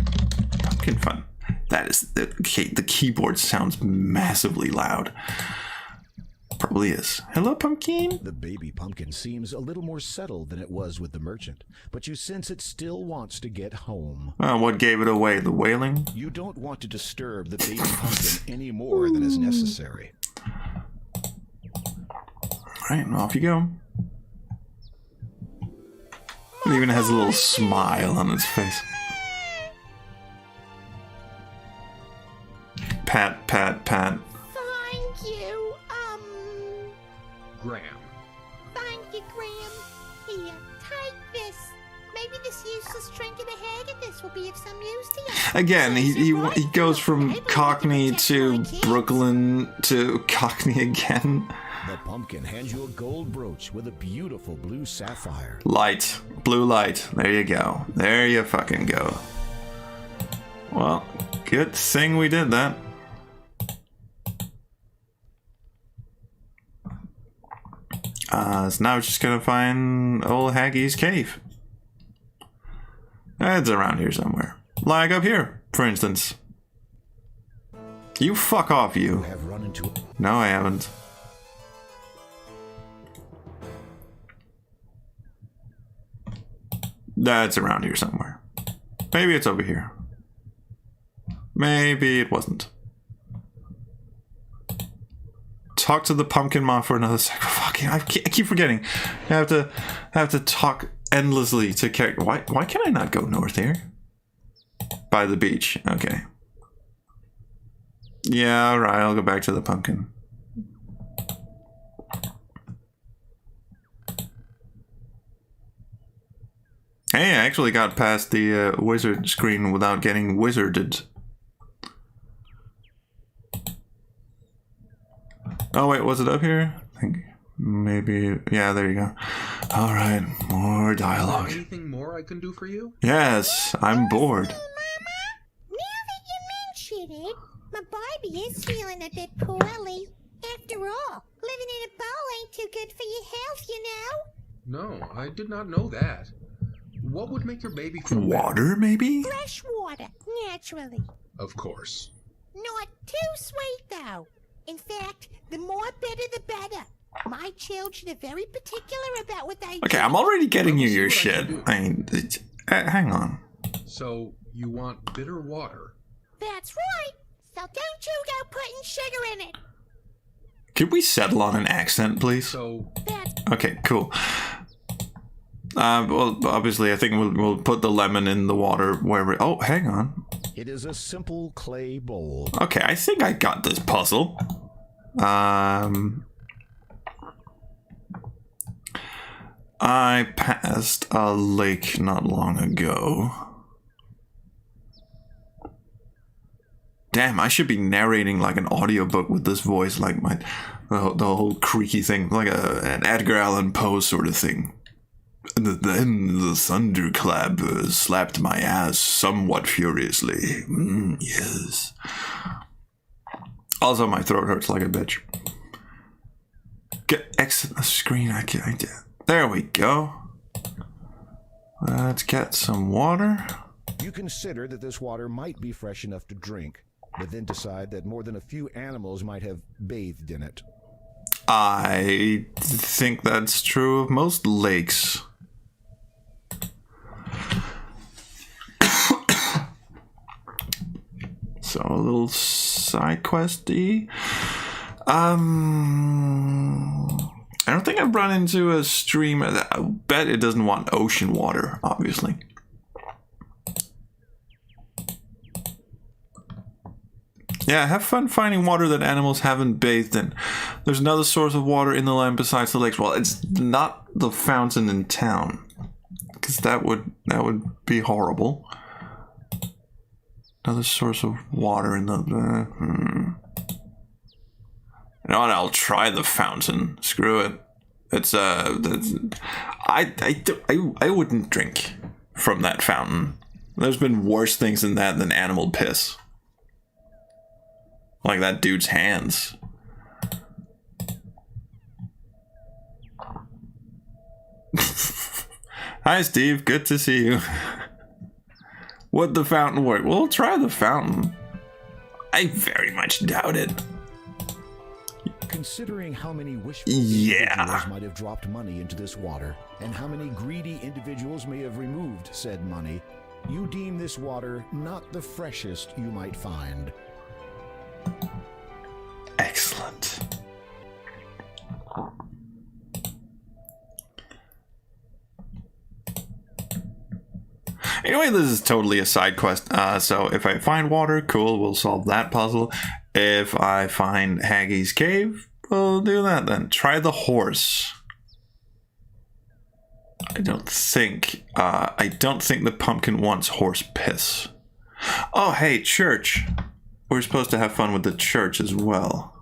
Pumpkin fun. That is the keyboard sounds massively loud. Probably is. Hello, pumpkin. The baby pumpkin seems a little more settled than it was with the merchant, but you sense it still wants to get home. What gave it away? The wailing? You don't want to disturb the baby pumpkin any more than is necessary. Alright, off you go. It even has a little smile on its face. Pat, pat, pat. Thank you, Graham. Thank you, Graham. Here, take this. Maybe this useless trinket of Haggadis will be of some use to you. Again, he goes from Cockney to Brooklyn to Cockney again. The pumpkin hands you a gold brooch with a beautiful blue sapphire. Light. Blue light. There you go. There you fucking go. Well, good thing we did that. So now we're just gonna find old Haggie's cave. It's around here somewhere. Like up here, for instance. You fuck off, you. Have run into it. No, I haven't. That's around here somewhere. Maybe it's over here. Maybe it wasn't. Talk to the pumpkin moth for another second. Fucking, I keep forgetting. I have to talk endlessly to character. Why can I not go north here? By the beach. Okay. Yeah, alright, I'll go back to the pumpkin. Hey, I actually got past the wizard screen without getting wizarded. Oh wait, was it up here? I think maybe. Yeah, there you go. All right, more dialogue. Anything more I can do for you? Yes, I'm bored. Now that you mention it, my baby is feeling a bit poorly. After all, living in a bowl ain't too good for your health, you know. No, I did not know that. What would make your baby feel Water, maybe? Fresh water, naturally. better? Of course. Not too sweet, though. In fact, the more bitter, the better. My children are very particular about what they Okay, do. I'm already getting you see your what I shit. can do. I mean, hang on. So, you want bitter water? That's right. So don't you go putting sugar in it. Could we settle on an accent, please? So, That's Okay, cool. Well, obviously, I think we'll put the lemon in the water wherever. Oh, hang on. It is a simple clay bowl. Okay, I think I got this puzzle. I passed a lake not long ago. Damn, I should be narrating like an audiobook with this voice, like the whole creaky thing, like an Edgar Allan Poe sort of thing. Then the thunderclap slapped my ass somewhat furiously. Yes. Also, my throat hurts like a bitch. Exit the screen. I can't. There we go. Let's get some water. You consider that this water might be fresh enough to drink, but then decide that more than a few animals might have bathed in it. I think that's true of most lakes. So a little side questy. I don't think I've run into a stream. I bet it doesn't want ocean water, obviously. Yeah, have fun finding water that animals haven't bathed in. There's another source of water in the land besides the lakes. Well, it's not the fountain in town, because that would be horrible. Another source of water in the. You know what? I'll try the fountain. Screw it. It's I wouldn't drink from that fountain. There's been worse things than that than animal piss. Like that dude's hands. Hi, Steve. Good to see you. Would the fountain work? We'll try the fountain. I very much doubt it. Considering how many wishful Yeah. individuals might have dropped money into this water, and how many greedy individuals may have removed said money, you deem this water not the freshest you might find. Excellent. Anyway, this is totally a side quest. So if I find water, cool, we'll solve that puzzle. If I find Haggie's cave, we'll do that then. Try the horse. I don't think the pumpkin wants horse piss. Oh, hey, church. We're supposed to have fun with the church as well.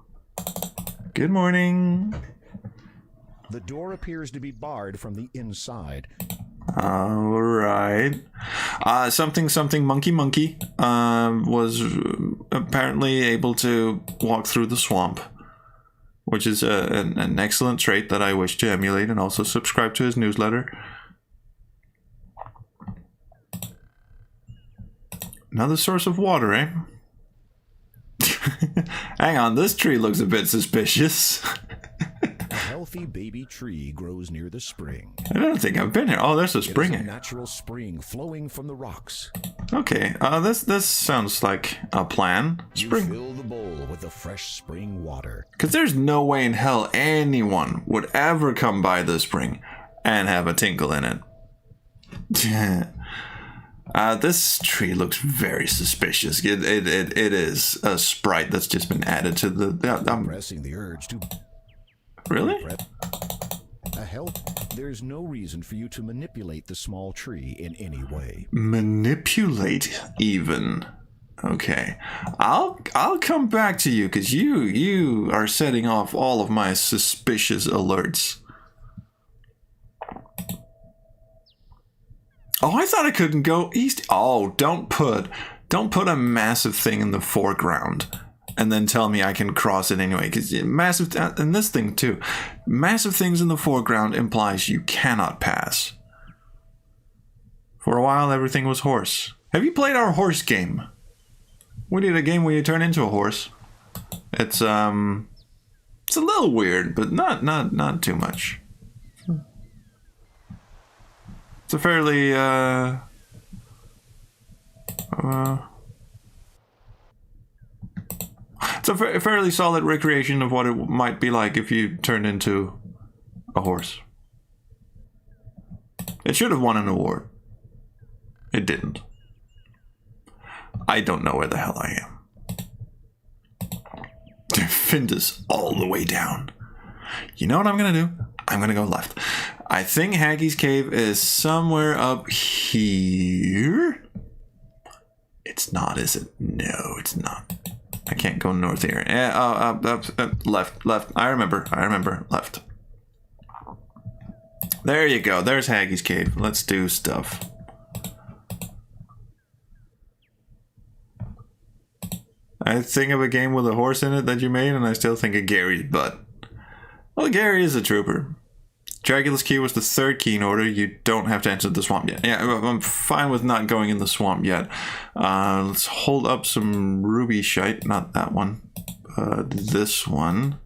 Good morning. The door appears to be barred from the inside. All right. Something monkey was apparently able to walk through the swamp, which is an excellent trait that I wish to emulate, and also subscribe to his newsletter. Another source of water, eh? Hang on, this tree looks a bit suspicious. A healthy baby tree grows near the spring. I don't think I've been here. Oh, there's a spring. It is a natural spring flowing from the rocks. Okay, this sounds like a plan. Spring. You fill the bowl with the fresh spring water. Because there's no way in hell anyone would ever come by the spring and have a tinkle in it. This tree looks very suspicious. It is a sprite that's just been added to the... Pressing the urge to... Really? There's no reason for you to manipulate the small tree in any way. Manipulate, even. Okay. I'll come back to you, because you are setting off all of my suspicious alerts. Oh, I thought I couldn't go east. Oh, don't put a massive thing in the foreground and then tell me I can cross it anyway. Because massive, and this thing too, massive things in the foreground implies you cannot pass. For a while, everything was horse. Have you played our horse game? We did a game where you turn into a horse. It's a little weird, but not too much. It's a fairly it's a fairly solid recreation of what it might be like if you turned into a horse. It should have won an award. It didn't. I don't know where the hell I am. Findus all the way down. You know what I'm gonna do? I'm gonna go left. I think Haggie's cave is somewhere up here. It's not, is it? No, it's not. I can't go north here. Left. I remember. Left. There you go. There's Haggie's cave. Let's do stuff. I think of a game with a horse in it that you made, and I still think of Gary's butt. Well, Gary is a trooper. Dracula's key was the third key in order. You don't have to enter the swamp yet. Yeah, I'm fine with not going in the swamp yet. Let's hold up some ruby shite. Not that one. This one.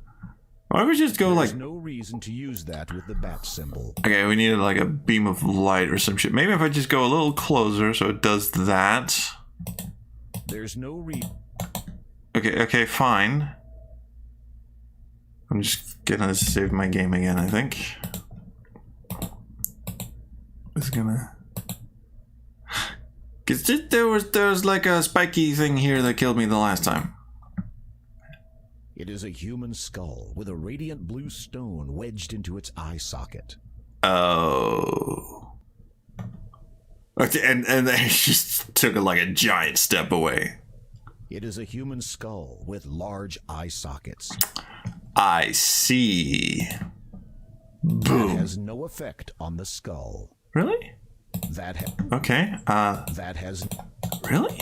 Why don't we just go There's like... no reason to use that with the bat symbol. Okay, we needed like a beam of light or some shit. Maybe if I just go a little closer so it does that. There's no reason. Okay, fine. I'm just gonna save my game again, I think. It's gonna... Cause there was like a spiky thing here that killed me the last time. It is a human skull with a radiant blue stone wedged into its eye socket. Oh. Okay, and they just took like a giant step away. It is a human skull with large eye sockets. I see. That Boom. has no effect on the skull. Really? Okay. That has. Really?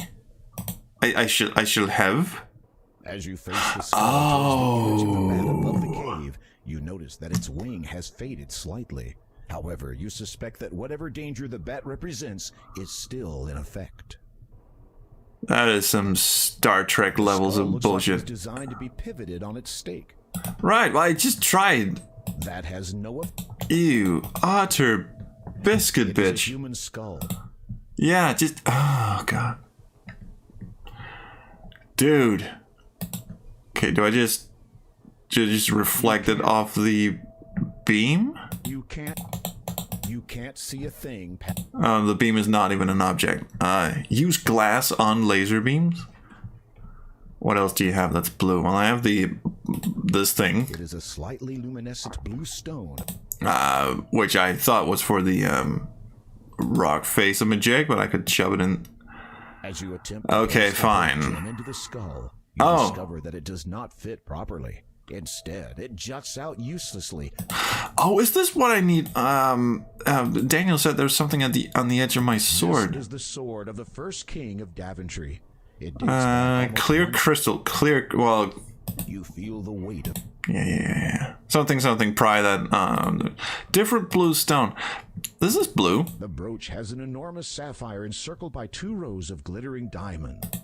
I should have. As you face the skull towards the edge of the bat above the cave, you notice that its wing has faded slightly. However, you suspect that whatever danger the bat represents is still in effect. That is some Star Trek levels Skull of looks like bullshit. it's designed to be pivoted on its stake. Right, well, I just tried. That has no effect. Ew, utter biscuit It is a bitch. human skull. Yeah, just... Oh, God. Dude. Okay, do I just reflect it off the beam? You can't see a thing. The beam is not even an object. Use glass on laser beams? What else do you have that's blue? Well, I have this thing. It is a slightly luminescent blue stone. Which I thought was for the rock face of Majig, but I could shove it in. As you attempt Okay, to fine. jam into the skull, you discover that it does not fit properly. Instead, it juts out uselessly. Oh, is this what I need? Daniel said there's something on the edge of my sword. This is the sword of the first king of Daventry. It dates back almost Clear 100 crystal. Clear. Well. You feel the weight of. Yeah. Something. Pry that. Different blue stone. This is blue. The brooch has an enormous sapphire encircled by 2 rows of glittering diamond.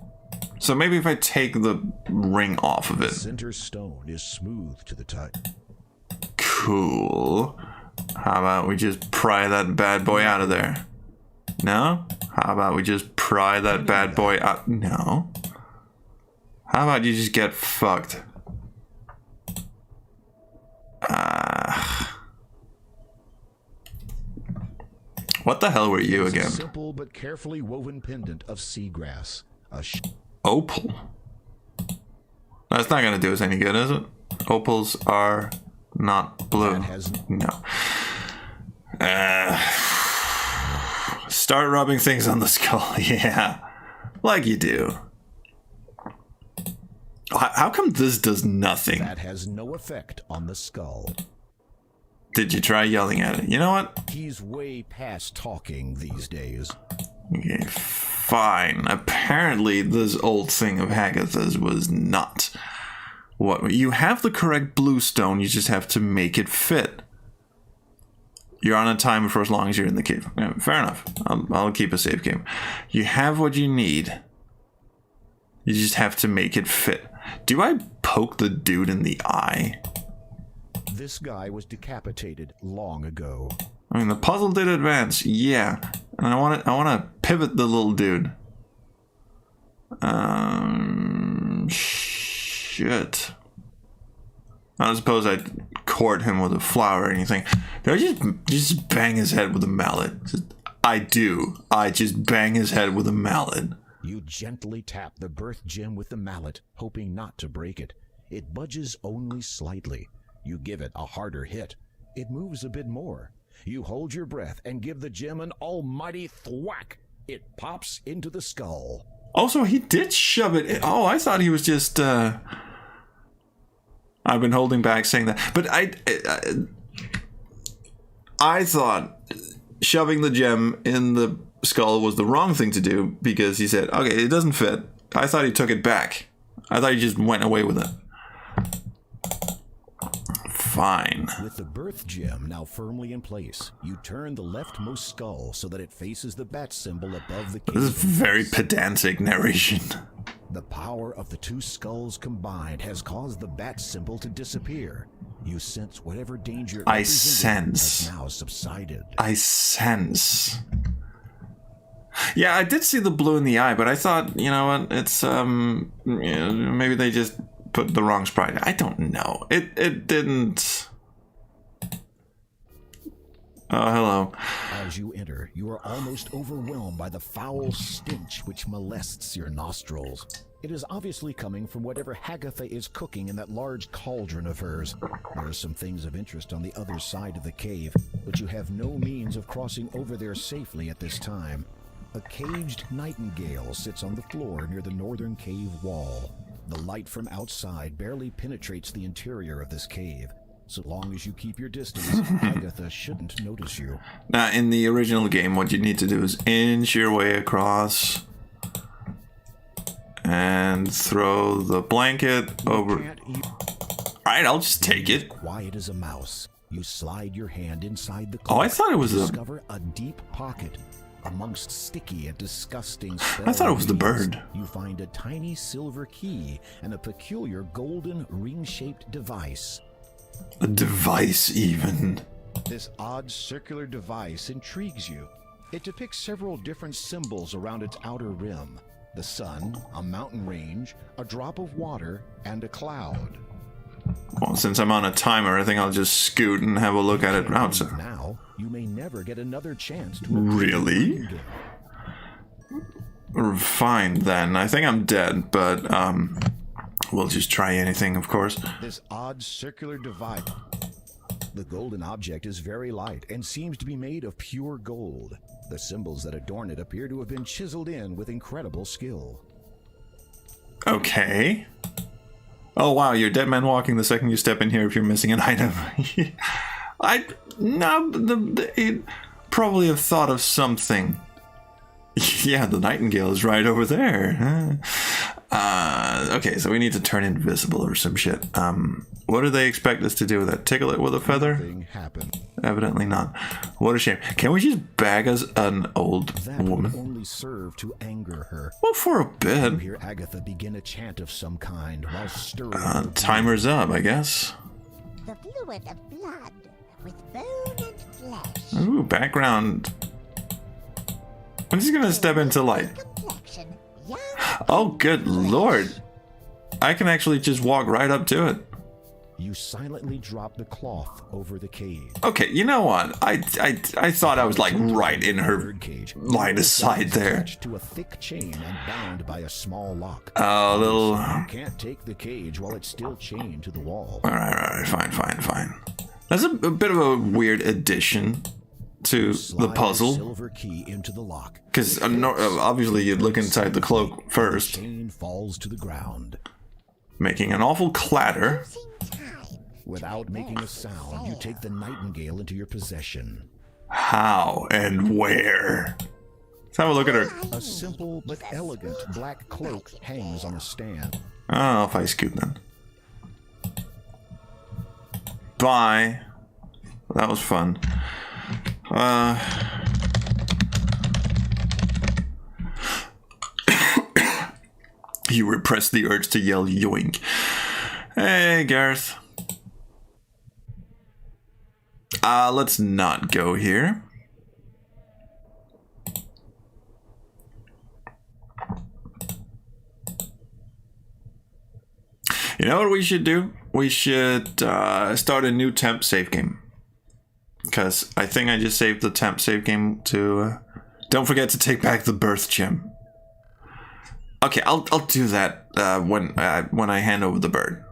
So maybe if I take the ring off of The it. center stone is smooth to the touch. Cool. How about we just pry that bad boy out of there? No? How about we just pry that bad boy out? No. How about you just get fucked? What the hell were you It's a again? simple but carefully woven pendant of seagrass. Opal. That's not gonna do us any good, is it? Opals are not blue. That has No. Start rubbing things on the skull. Yeah. Like you do. How come this does nothing? that has no effect on the skull. Did you try yelling at it? You know what? He's way past talking these days. Okay, fine. Apparently, this old thing of Hagatha's was not what... You have the correct blue stone, you just have to make it fit. You're on a timer for as long as you're in the cave. Yeah, fair enough. I'll keep a safe game. You have what you need. You just have to make it fit. Do I poke the dude in the eye? This guy was decapitated long ago. I mean, the puzzle did advance, yeah. And I want to pivot the little dude. Shit. I don't suppose I'd court him with a flower or anything. Do I just bang his head with a mallet? I do. I just bang his head with a mallet. You gently tap the birth gem with the mallet, hoping not to break it. It budges only slightly. You give it a harder hit. It moves a bit more. You hold your breath and give the gem an almighty thwack. It pops into the skull. Also, he did shove it in. Oh, I thought he was just... I've been holding back saying that. But I thought shoving the gem in the skull was the wrong thing to do because he said, okay, it doesn't fit. I thought he took it back. I thought he just went away with it. Fine. With the birth gem now firmly in place, you turn the leftmost skull so that it faces the bat symbol above the cave. This is very pedantic narration. The power of the 2 skulls combined has caused the bat symbol to disappear. You sense whatever danger it I represented sense. has now subsided. I sense. Yeah, I did see the blue in the eye, but I thought, you know what, it's maybe they just put the wrong sprite. I don't know. It didn't. Oh, hello. As you enter, you are almost overwhelmed by the foul stench which molests your nostrils. It is obviously coming from whatever Hagatha is cooking in that large cauldron of hers. There are some things of interest on the other side of the cave, but you have no means of crossing over there safely at this time. A caged nightingale sits on the floor near the northern cave wall. The light from outside barely penetrates the interior of this cave. So long as you keep your distance, Hagatha shouldn't notice you. Now, in the original game, what you need to do is inch your way across and throw the blanket over. Alright, I'll just take it. Quiet as a mouse, you slide your hand inside the Oh, I cloak thought it was to a... discover a deep pocket. Amongst sticky and disgusting I thought it was the bird. You find a tiny silver key and a peculiar golden ring-shaped device. A device, even. This odd circular device intrigues you. It depicts several different symbols around its outer rim. The sun, a mountain range, a drop of water, and a cloud. Well, since I'm on a timer, I think I'll just scoot and have a look at it. Now, you may never get another chance to... Really? Fine, then. I think I'm dead, but, we'll just try anything, of course. This odd circular device. The golden object is very light and seems to be made of pure gold. The symbols that adorn it appear to have been chiseled in with incredible skill. Okay. Oh, wow, you're dead man walking the second you step in here if you're missing an item. It probably have thought of something. Yeah, the nightingale is right over there. Okay, so we need to turn invisible or some shit. What do they expect us to do with that? Tickle it with a feather? Nothing happened. Evidently not. What a shame. Can we just bag us an old That woman? would only serve to anger her. Well, for a You bit. hear Agatha begin a chant of some kind while stirring. her Timer's up, I guess. The fluid of blood with bone and flesh. Ooh, background. I'm just gonna step into light. Complexion, young. Oh, good lord. I can actually just walk right up to it. You silently drop the cloth over the cage. Okay, you know what? I thought I was like right in her Bird cage. line of sight there. Attached to a thick chain and bound by a small lock. Oh, little... You can't take the cage while it's still chained to the wall. Alright, fine. That's a bit of a weird addition to the Slide the puzzle. silver key into the lock. Because obviously you'd look inside the cloak first, Chain falls to the ground. making an awful clatter. Losing time. Without making a sound, you take the nightingale into your possession. How and where? Let's have a look at her. A simple but elegant black cloak hangs on a stand. Oh, if I scoot then. Bye. That was fun. You repress the urge to yell yoink. Hey, Gareth. Let's not go here. You know what we should do? We should start a new temp save game. Because I think I just saved the temp save game to... don't forget to take back the birth gem. Okay, I'll do that when I hand over the bird.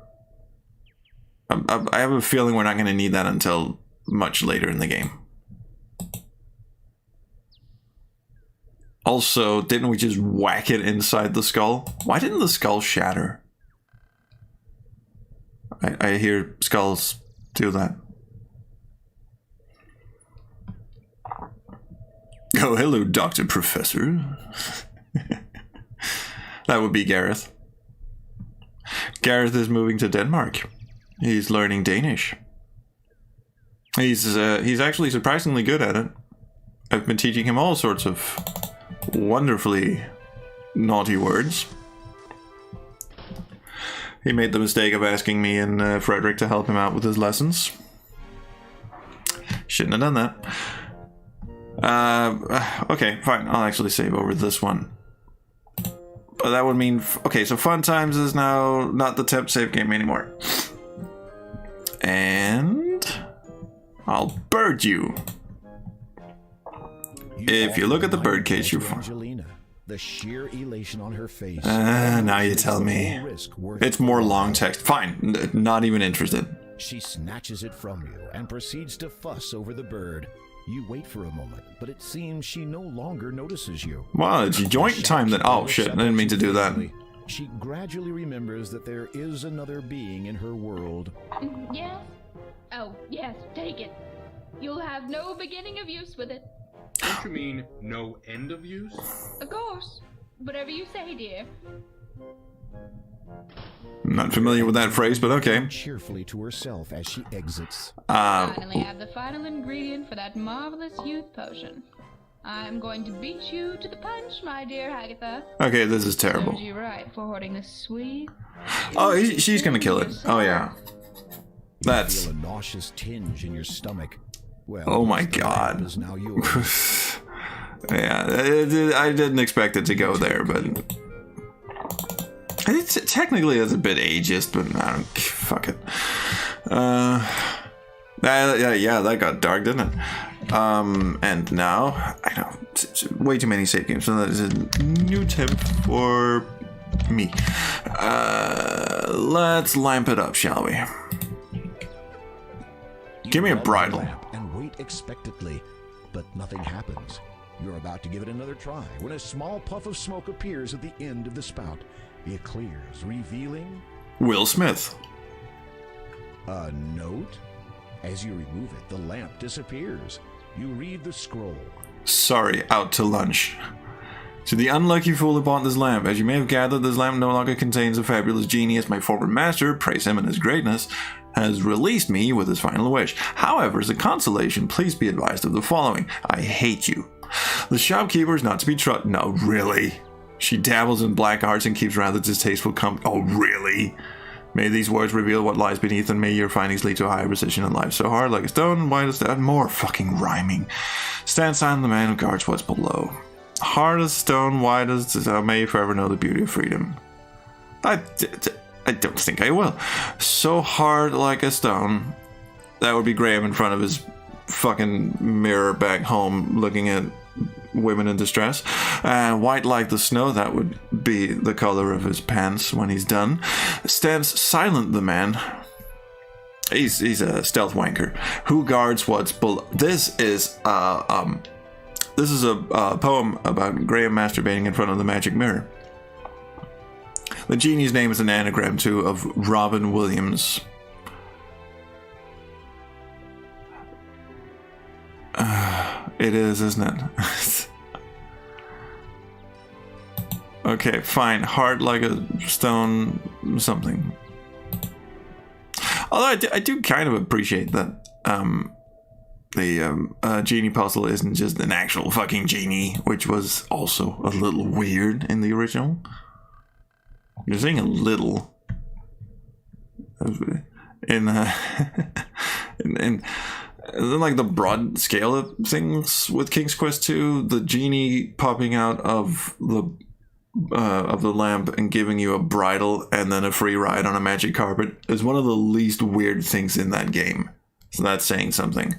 I have a feeling we're not going to need that until much later in the game. Also, didn't we just whack it inside the skull? Why didn't the skull shatter? I hear skulls do that. Oh, hello, Dr. Professor. That would be Gareth. Gareth is moving to Denmark. He's learning Danish. He's actually surprisingly good at it. I've been teaching him all sorts of wonderfully naughty words. He made the mistake of asking me and Frederick to help him out with his lessons. Shouldn't have done that. Okay, fine. I'll actually save over this one. But that would mean... Okay, so Fun Times is now not the temp save game anymore. And... I'll bird you. If you look at the birdcage, you're fine. Angelina, the sheer elation on her face. Now you tell me. It's more long text. Fine. Not even interested. She snatches it from you and proceeds to fuss over the bird. You wait for a moment, but it seems she no longer notices you. Wow, it's joint time then. Oh shit, I didn't mean to do that. She gradually remembers that there is another being in her world. Yes? Oh, yes, take it. You'll have no beginning of use with it. Don't you mean no end of use? Of course. Whatever you say, dear. I'm not familiar with that phrase, but okay. Cheerfully to herself as she exits. Finally have the final ingredient for that marvelous youth potion. I'm going to beat you to the punch, my dear Agatha. Okay, this is terrible. Serves you right for hoarding this sweet. Oh, she's gonna kill it. Oh yeah. That's... Feel a nauseous tinge in your stomach. Well, oh my god. Is now yours. Yeah, I didn't expect it to go there, but... Technically that's a bit ageist, but I don't... Fuck it. Yeah, that got dark, didn't it? And now... I know, it's way too many save games, so that is a new tip for me. Let's lamp it up, shall we? Give me a bridle. And wait expectantly, but nothing happens. You're about to give it another try when a small puff of smoke appears at the end of the spout. It clears, revealing Will Smith. A note. As you remove it, the lamp disappears. You read the scroll. Sorry, out to lunch. To the unlucky fool who bought this lamp, as you may have gathered, this lamp no longer contains a fabulous genie, as my former master, praise him and his greatness, has released me with his final wish. However, as a consolation, please be advised of the following. I hate you. The shopkeeper is not to be trusted. No, really? She dabbles in black arts and keeps rather distasteful Oh, really? May these words reveal what lies beneath, and may your findings lead to a higher position in life. So hard like a stone, wide as that, more fucking rhyming. Stand silent, the man who guards what's below. Hard as stone, wide as may you forever know the beauty of freedom. I don't think I will. So hard like a stone. That would be Graham in front of his fucking mirror back home looking at women in distress. White like the snow, that would be the color of his pants when he's done. Stands silent the man. He's a stealth wanker. Who guards what's below. This is a poem about Graham masturbating in front of the magic mirror. The genie's name is an anagram, too, of Robin Williams. It is, isn't it? Okay, fine. Hard like a stone something. Although I do kind of appreciate that the genie puzzle isn't just an actual fucking genie, which was also a little weird in the original. You're saying a little. In like the broad scale of things with King's Quest II, the genie popping out of the lamp and giving you a bridle and then a free ride on a magic carpet is one of the least weird things in that game. So that's saying something.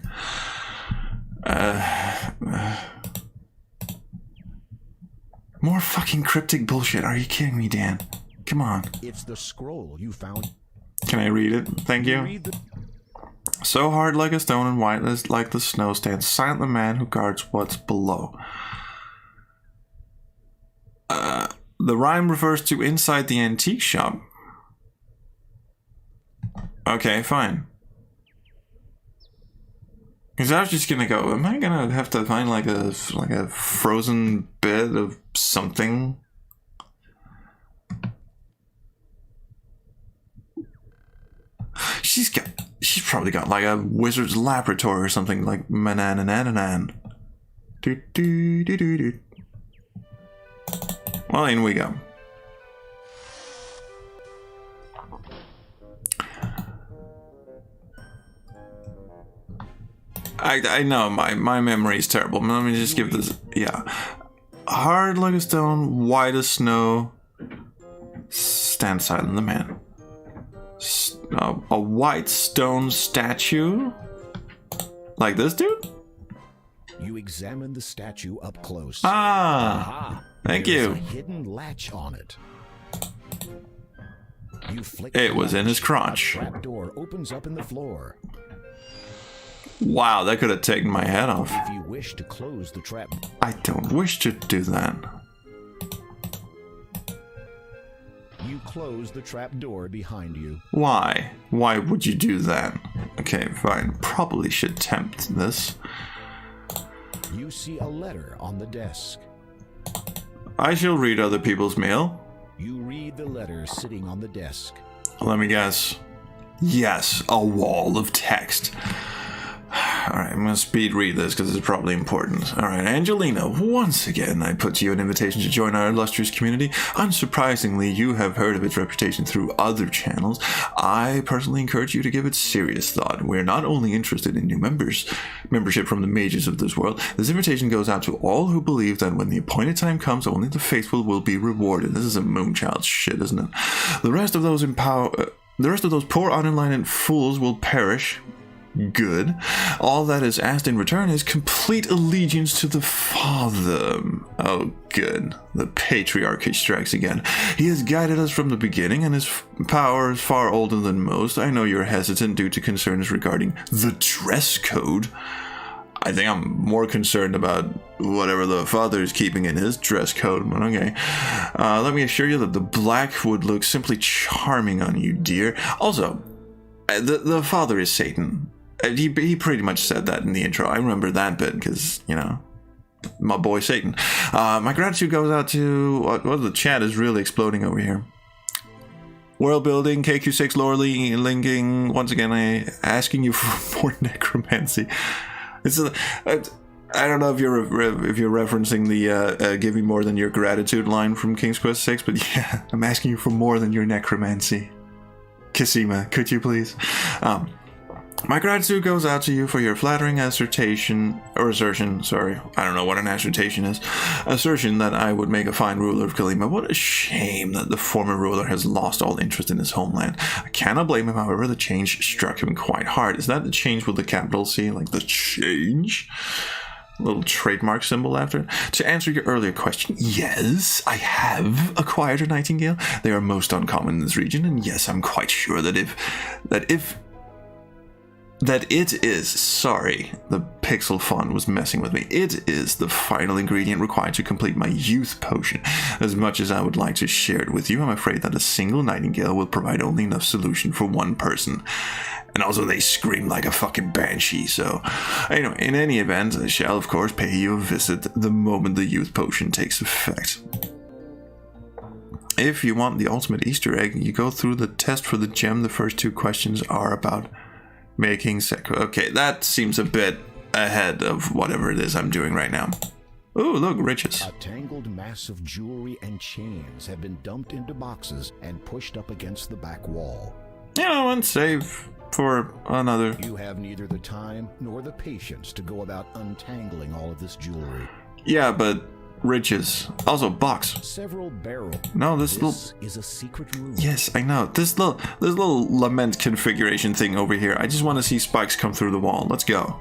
More fucking cryptic bullshit. Are you kidding me, Dan? Come on. It's the scroll you found. Can I read it? Thank you. So hard like a stone and white as like the snow stands silent the man who guards what's below. The rhyme refers to inside the antique shop. Okay, fine. Because I was just gonna go, am I gonna have to find like a frozen bit of something? She's probably got like a wizard's laboratory or something like mananananan. Do do do do do. Well, in we go. I know my memory is terrible. Let me just give this. Yeah, hard like a stone, white as snow. Stand silent, the man. A white stone statue, like this dude. You examine the statue up close. Ah, thank There's you. a hidden latch on it. You flick It the was in his latch. crotch. A trap door opens up in the floor. Wow, that could have taken my head off. If you wish to close the trap, I don't wish to do that. you close the trap door behind you. Why? Why would you do that? Okay, fine. Probably should tempt this. You see a letter on the desk. I shall read other people's mail. You read the letter sitting on the desk. Let me guess. Yes, a wall of text. Alright, I'm gonna speed read this because it's probably important. Alright, Angelina, once again I put to you an invitation to join our illustrious community. Unsurprisingly, you have heard of its reputation through other channels. I personally encourage you to give it serious thought. We're not only interested in new membership from the mages of this world. This invitation goes out to all who believe that when the appointed time comes, only the faithful will be rewarded. This is a Moonchild shit, isn't it? The rest of those poor unenlightened fools will perish. Good. All that is asked in return is complete allegiance to the Father. Oh, good. The patriarchy strikes again. He has guided us from the beginning, and his power is far older than most. I know you're hesitant due to concerns regarding the dress code. I think I'm more concerned about whatever the Father is keeping in his dress code, but okay. Let me assure you that the black would look simply charming on you, dear. Also, the Father is Satan. He pretty much said that in the intro. I remember that bit because, you know, my boy Satan. My gratitude goes out to... the chat is really exploding over here. World building, KQ6 lore linking. Once again, asking you for more necromancy. I don't know if you're referencing the give me more than your gratitude line from King's Quest VI, but yeah, I'm asking you for more than your necromancy. Kisima, could you please? My gratitude goes out to you for your flattering assertion, sorry, I don't know what an assertion is, assertion that I would make a fine ruler of Kalima. What a shame that the former ruler has lost all interest in his homeland. I cannot blame him, however, the change struck him quite hard. Is that the change with the capital C, like the change? Little trademark symbol after. To answer your earlier question, yes, I have acquired a nightingale. They are most uncommon in this region, and yes, I'm quite sure that it is, sorry, the pixel font was messing with me. It is the final ingredient required to complete my youth potion. As much as I would like to share it with you, I'm afraid that a single nightingale will provide only enough solution for one person. And also they scream like a fucking banshee, so... Anyway, in any event, I shall of course pay you a visit the moment the youth potion takes effect. If you want the ultimate Easter egg, you go through the test for the gem. The first two questions are about... making okay, that seems a bit ahead of whatever it is I'm doing right now. Ooh, look, riches. A tangled mass of jewelry and chains have been dumped into boxes and pushed up against the back wall. You know, and save for another. You have neither the time nor the patience to go about untangling all of this jewelry. Yeah, but riches. Also, box. Several barrels. No, this is a secret room. Yes, I know. This little lament configuration thing over here. I just want to see spikes come through the wall. Let's go.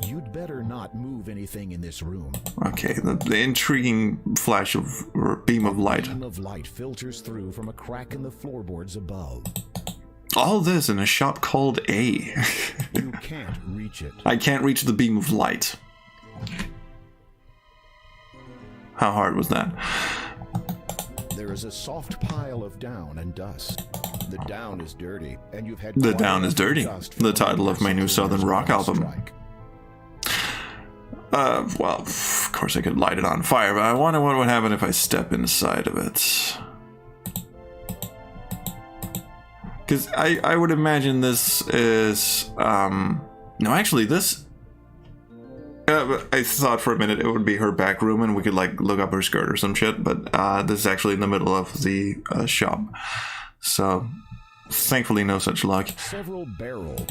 You'd better not move anything in this room. Okay, the intriguing flash of or beam of light. A beam of light filters through from a crack in the floorboards above. All this in a shop called A. You can't reach it. I can't reach the beam of light. How hard was that? There is a soft pile of down and dust. The down is dirty, and you've had The Down is Dirty, the title of my new Southern rock album. Well, of course I could light it on fire, but I wonder what would happen if I step inside of it. Because I would imagine this is... no, actually, this... I thought for a minute it would be her back room and we could like look up her skirt or some shit, but this is actually in the middle of the shop. So, thankfully no such luck. Several barrels.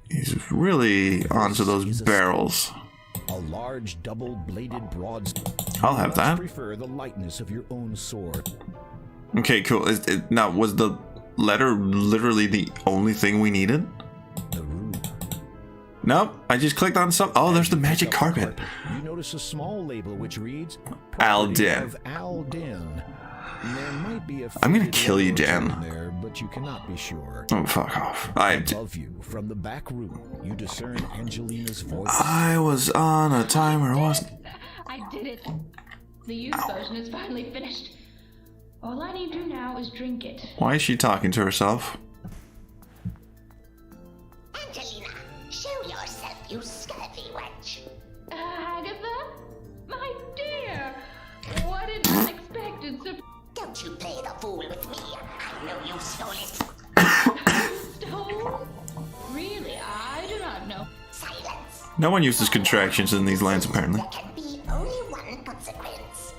He's really onto those barrels. A large double-bladed broadsword. I'll have that. Prefer the lightness of your own sword. Okay, cool. Now, was the letter literally the only thing we needed? The room. Nope. I just clicked on some. Oh, there's the magic carpet. You notice a small label which reads Alden. of Alden. There might be a I'm gonna faded kill you, logo Dan. in there, but you cannot be sure. Oh, fuck off. Above you, from the back room, you discern Angelina's voice. I was on a timer, wasn't I did it. The youth potion is finally finished. All I need to do now is drink it. Why is she talking to herself? Angelina, show yourself, you scurvy wench. Agatha? My dear! What an unexpected surprise. Don't you play the fool with me. I know you stole it. Stole? Really? I do not know. Silence. No one uses contractions in these lines, apparently. There can be only one consequence.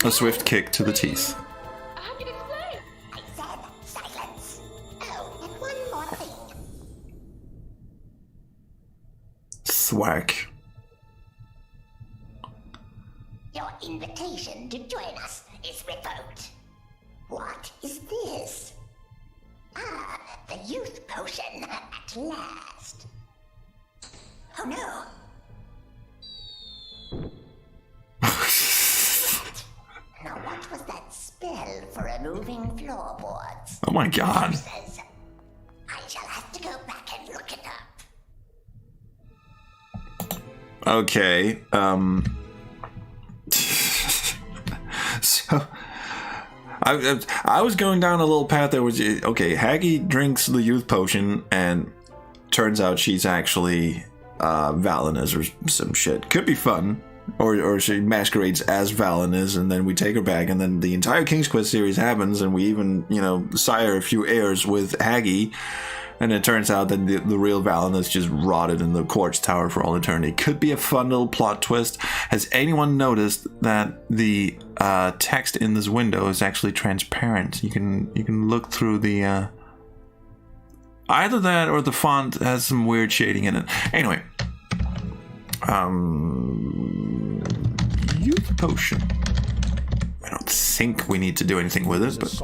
A swift kick to the teeth. I can explain. I said silence. Oh, and one more thing. Thwack. Your invitation to join us is revoked. What is this? Ah, the youth potion at last. Oh no. Now what was that spell for removing floorboards? Oh my god. Says, I shall have to go back and look it up. Okay, so I was going down a little path that was okay. Haggy drinks the youth potion, and turns out she's actually Valinus or some shit. Could be fun, or she masquerades as Valinus, and then we take her back, and then the entire King's Quest series happens, and we even sire a few heirs with Haggy. And it turns out that the real Valinus just rotted in the Quartz Tower for all eternity. Could be a fun little plot twist. Has anyone noticed that the text in this window is actually transparent? You can look through the either that or the font has some weird shading in it. Anyway, youth potion. I don't think we need to do anything with it, but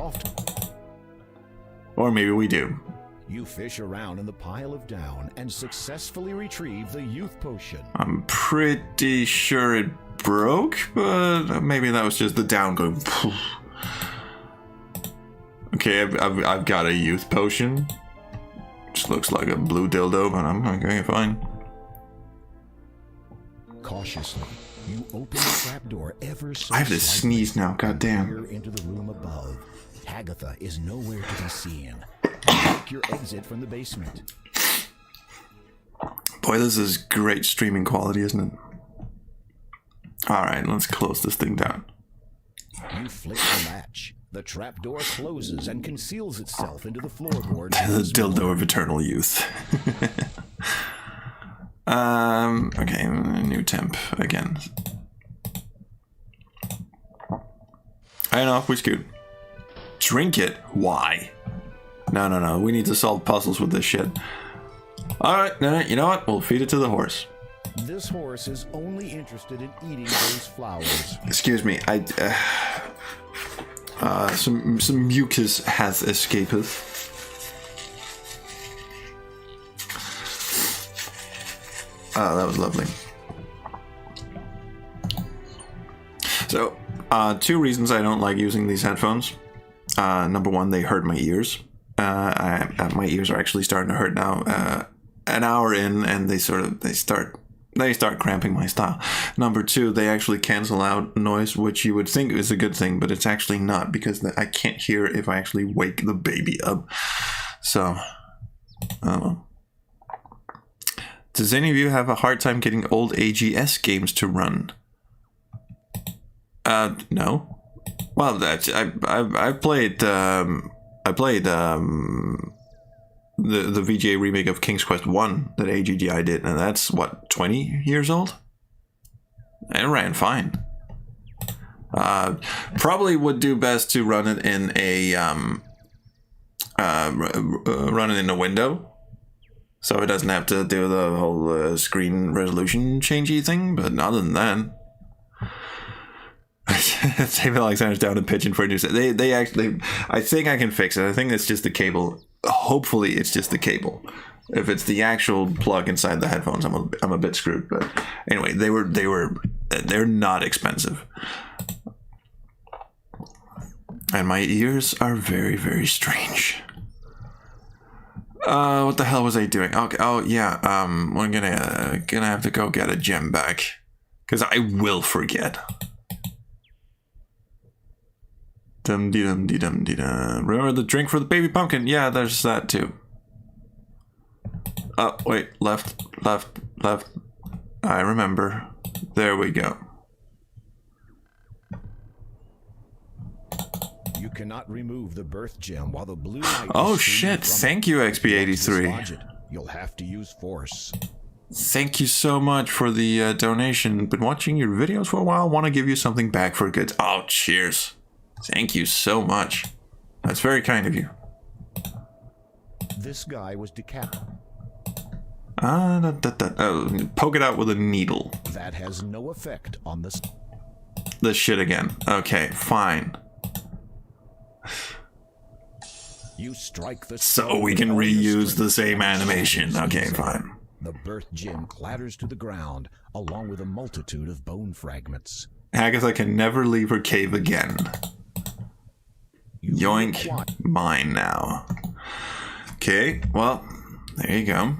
or maybe we do. You fish around in the pile of down and successfully retrieve the youth potion. I'm pretty sure it broke, but maybe that was just the down going. Poof. Okay, I've got a youth potion. Just looks like a blue dildo, but I'm okay, fine. Cautiously, you open the trapdoor ever so I have to sneeze now. Goddamn. peer into the room above. Agatha is nowhere to be seen. Take your exit from the basement. Boy, this is great streaming quality, isn't it? Alright, let's close this thing down. You flick the latch. The trapdoor closes and conceals itself into the floorboard. The dildo of eternal youth. Okay, new temp again. I know, we scoot. Drink it? Why? No. We need to solve puzzles with this shit. Alright, no, you know what? We'll feed it to the horse. This horse is only interested in eating those flowers. Excuse me, some mucus has escaped. Oh, that was lovely. So, two reasons I don't like using these headphones. Number one, they hurt my ears. My ears are actually starting to hurt now. An hour in, and they start cramping my style. Number two, they actually cancel out noise, which you would think is a good thing, but it's actually not, because I can't hear if I actually wake the baby up. So, does any of you have a hard time getting old AGS games to run? No. Well, that's I played the VGA remake of King's Quest I that AGDI did, and that's what, 20 years old? It ran fine. Probably would do best to run it in a window, So it doesn't have to do the whole screen resolution changey thing, but other than that. David Alexander's down and pitching for a new set. They actually, I think I can fix it. I think it's just the cable. Hopefully it's just the cable. If it's the actual plug inside the headphones, I'm a bit screwed. But anyway, they're not expensive. And my ears are very, very strange. What the hell was I doing? Okay, oh yeah, we're gonna have to go get a gem back. Cause I will forget. Dum dee dum dee dum dee dum. Remember the drink for the baby pumpkin? Yeah, there's that too. Oh, wait, left. I remember. There we go. You cannot remove the birth gem while the blue light Oh is shit, from thank it. you To XP83. dislodge it, you'll have to use force. Thank you so much for the donation. Been watching your videos for a while. Want to give you something back for good. Oh, cheers. Thank you so much. That's very kind of you. This guy was decapitated. Oh, poke it out with a needle. That has no effect on this. This shit again. Okay, fine. You strike the So we can reuse the same animation. Okay, fine. The birth gem clatters to the ground, along with a multitude of bone fragments. Agatha can never leave her cave again. You Yoink. require- Mine now. Okay, well, there you go.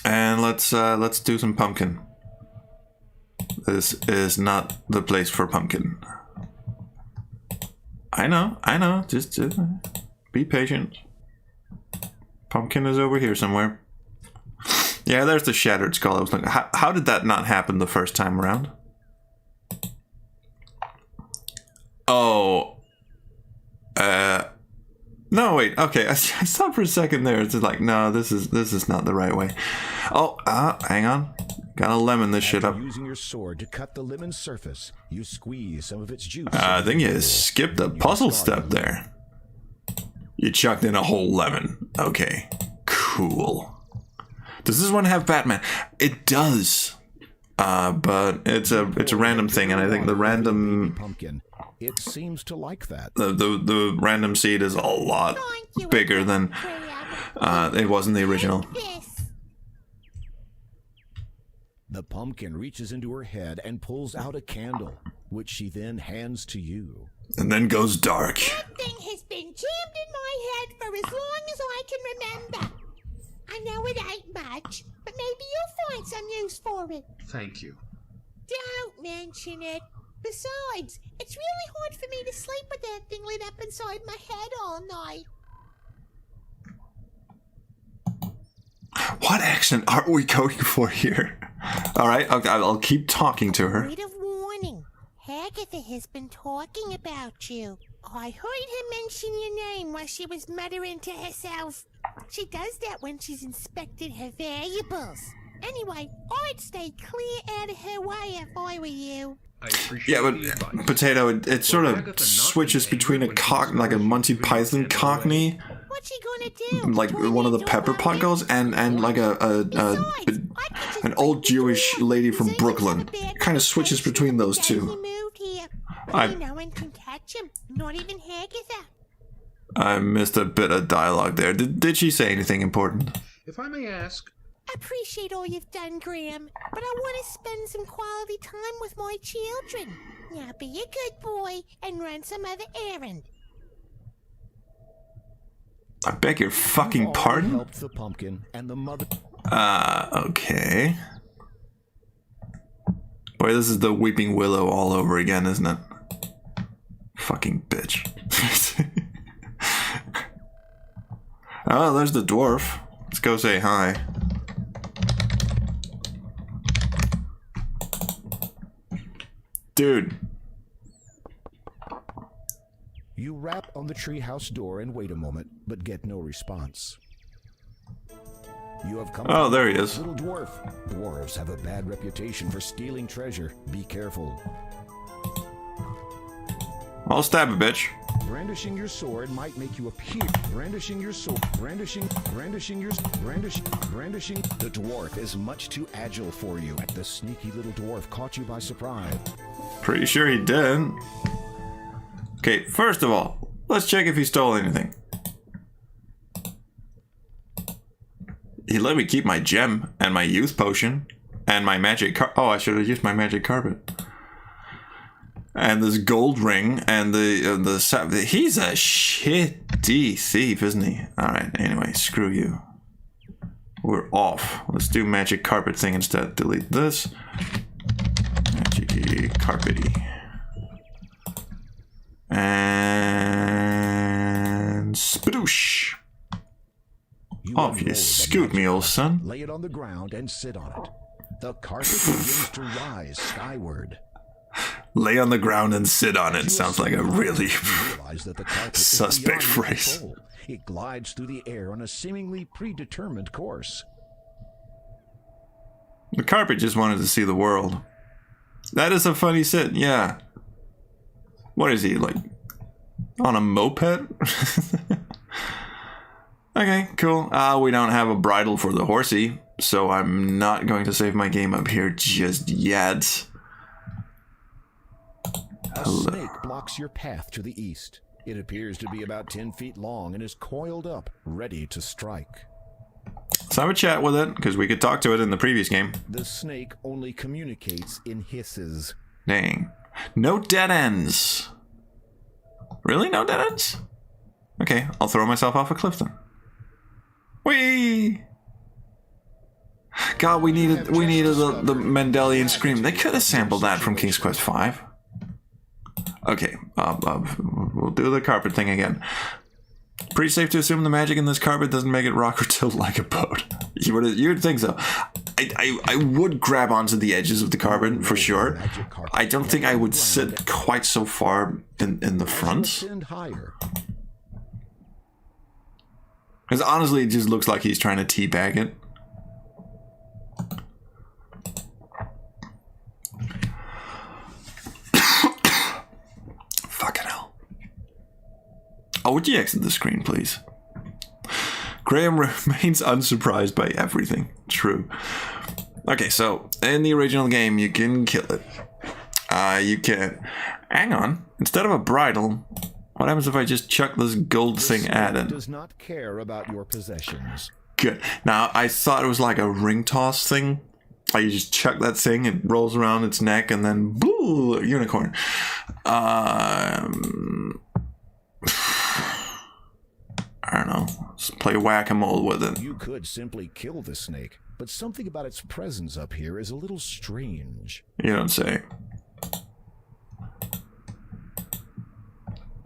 And let's do some pumpkin. This is not the place for pumpkin. I know. Just be patient. Pumpkin is over here somewhere. Yeah, there's the shattered skull. I was looking. How did that not happen the first time around? Oh. No, wait. Okay, I stopped for a second there. It's just like, no, this is not the right way. Oh, hang on. Gotta lemon this shit up. Using your sword to cut the lemon surface, you squeeze some of its juice. I think you skipped a puzzle step there. You chucked in a whole lemon. Okay, cool. Does this one have Batman? It does. But it's a random thing, and I think the random pumpkin. It seems to like that. the random seed is a lot bigger than it was in the original. The pumpkin reaches into her head and pulls out a candle, which she then hands to you. And then goes dark. That thing has been jammed in my head for as long as I can remember. I know it ain't much, but maybe you'll find some use for it. Thank you. Don't mention it. Besides, it's really hard for me to sleep with that thing lit up inside my head all night. What accent are we going for here? All right, I'll keep talking to her. Word of warning. Agatha has been talking about you. I heard her mention your name while she was muttering to herself. She does that when she's inspected her valuables. Anyway, I'd stay clear out of her way if I were you. I appreciate Yeah, the advice. but Potato, it sort of switches between a like a Monty Python Cockney, What's she gonna do? like Turn one of the into a Pepper Pot puppet? girls, and like Besides, I could just an old break the Jewish door. lady from Zeus Brooklyn. was a bad Kind of switches infection between those the day he two. moved here. I- No one can catch him, not even Agatha. I missed a bit of dialogue there. Did she say anything important? If I may ask, Appreciate all you've done, Graham, but I want to spend some quality time with my children. Now be a good boy and run some other errand. I beg your fucking You've already pardon? helped the pumpkin and the mother. Okay. Boy, this is the Weeping Willow all over again, isn't it? Fucking bitch. Oh, there's the dwarf. Let's go say hi. Dude. You rap on the treehouse door and wait a moment, but get no response. You have come. Oh, there he is. Little dwarf. Dwarves have a bad reputation for stealing treasure. Be careful. I'll stab a bitch. Brandishing your sword might make you appear. Brandishing your sword. Brandishing. The dwarf is much too agile for you. The sneaky little dwarf caught you by surprise. Pretty sure he did. Okay, first of all, let's check if he stole anything. He let me keep my gem and my youth potion and my magic oh, I should have used my magic carpet. And this gold ring and the he's a shitty thief, isn't he? All right. Anyway, screw you. We're off. Let's do magic carpet thing instead. Delete this. Magic carpety. And spadoosh. Off you scoot me, old son. Lay it on the ground and sit on it. The carpet begins to rise skyward. Lay on the ground and sit on it sounds like a really suspect phrase. It glides through the air on a seemingly predetermined course. The carpet just wanted to see the world. That is a funny sit, yeah. What is he, like, on a moped? Okay, cool. We don't have a bridle for the horsey, so I'm not going to save my game up here just yet. A snake blocks your path to the east. It appears to be about 10 feet long and is coiled up, ready to strike. Let's have a chat with it, because we could talk to it in the previous game. The snake only communicates in hisses. Dang. No dead ends. Really? No dead ends? Okay, I'll throw myself off a cliff then. Whee! God, we needed the Mendelian Scream. They could have sampled that from King's Quest V. Okay, we'll do the carpet thing again. Pretty safe to assume the magic in this carpet doesn't make it rock or tilt like a boat. You'd think so. I would grab onto the edges of the carpet for sure. I don't think I would sit quite so far in the front. Because honestly, it just looks like he's trying to teabag it. Fucking hell. Oh, would you exit the screen, please? Graham remains unsurprised by everything. True. Okay, so in the original game, you can kill it. You can... Hang on. Instead of a bridle, what happens if I just chuck this gold thing at it? Does not care about your possessions. Good. Now, I thought it was like a ring toss thing. Like you just chuck that thing, it rolls around its neck, and then boo, unicorn. I don't know. Let's play whack-a-mole with it. You could simply kill the snake, but something about its presence up here is a little strange. You don't say.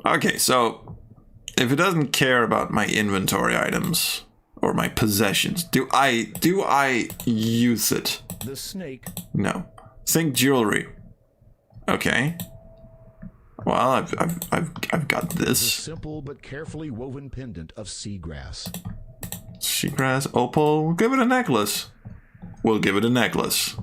Okay, so if it doesn't care about my inventory items or my possessions, do I use it? The snake. No. Think jewelry. Okay. Well, I've got this. A simple but carefully woven pendant of seagrass. Seagrass, opal. We'll give it a necklace. We'll give it a necklace.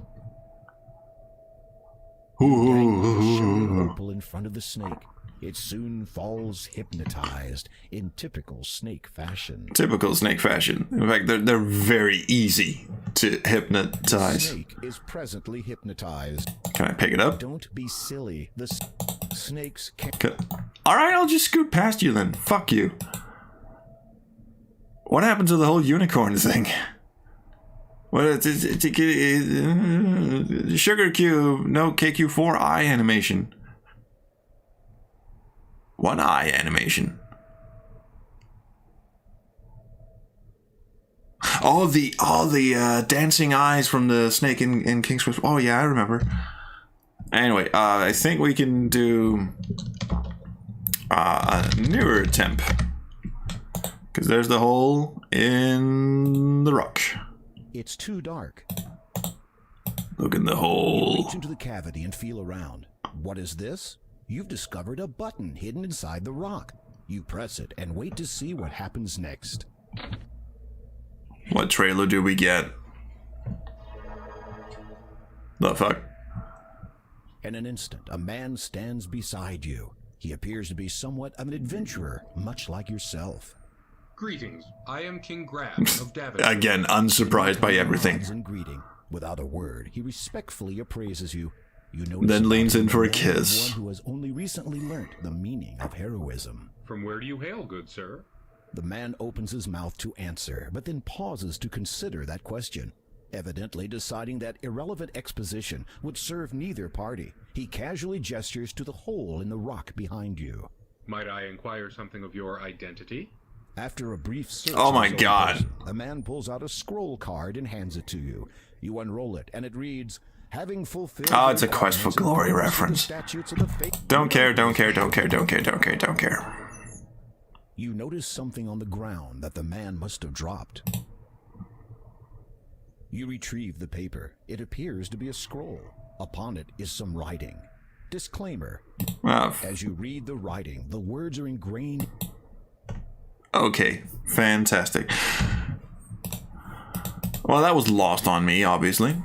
Ooh. Opal in front of the snake. It soon falls hypnotized in typical snake fashion. Typical snake fashion. In fact, they're very easy to hypnotize. The snake is presently hypnotized. Can I pick it up? Don't be silly. The snakes can't... Alright, I'll just scoot past you then. Fuck you. What happened to the whole unicorn thing? What? Sugar cube. No KQ4 eye animation. One eye animation. Oh, the dancing eyes from the snake in King's Quest. Oh yeah, I remember. Anyway, I think we can do a newer temp, because there's the hole in the rock. It's too dark. Look in the You hole. reach into the cavity and feel around. What is this? You've discovered a button hidden inside the rock. You press it and wait to see what happens next. What trailer do we get? The fuck? In an instant, a man stands beside you. He appears to be somewhat of an adventurer, much like yourself. Greetings. I am King Grab of David. Again, unsurprised by everything. In greeting. Without a word, he respectfully appraises you. You notice Then leans in for a one kiss. who has only recently learnt the meaning of heroism. From where do you hail, good sir? The man opens his mouth to answer, but then pauses to consider that question. Evidently deciding that irrelevant exposition would serve neither party, he casually gestures to the hole in the rock behind you. Might I inquire something of your identity? After a brief search, Oh my of his own God. person, the man pulls out a scroll card and hands it to you. You unroll it, and it reads, "Having fulfilled..." Oh, it's a Quest for Glory reference. Don't care, don't care, don't care, don't care, don't care, don't care. You notice something on the ground that the man must have dropped. You retrieve the paper. It appears to be a scroll. Upon it is some writing. Disclaimer. Well, As you read the writing, the words are ingrained. okay, fantastic. Well, that was lost on me, obviously.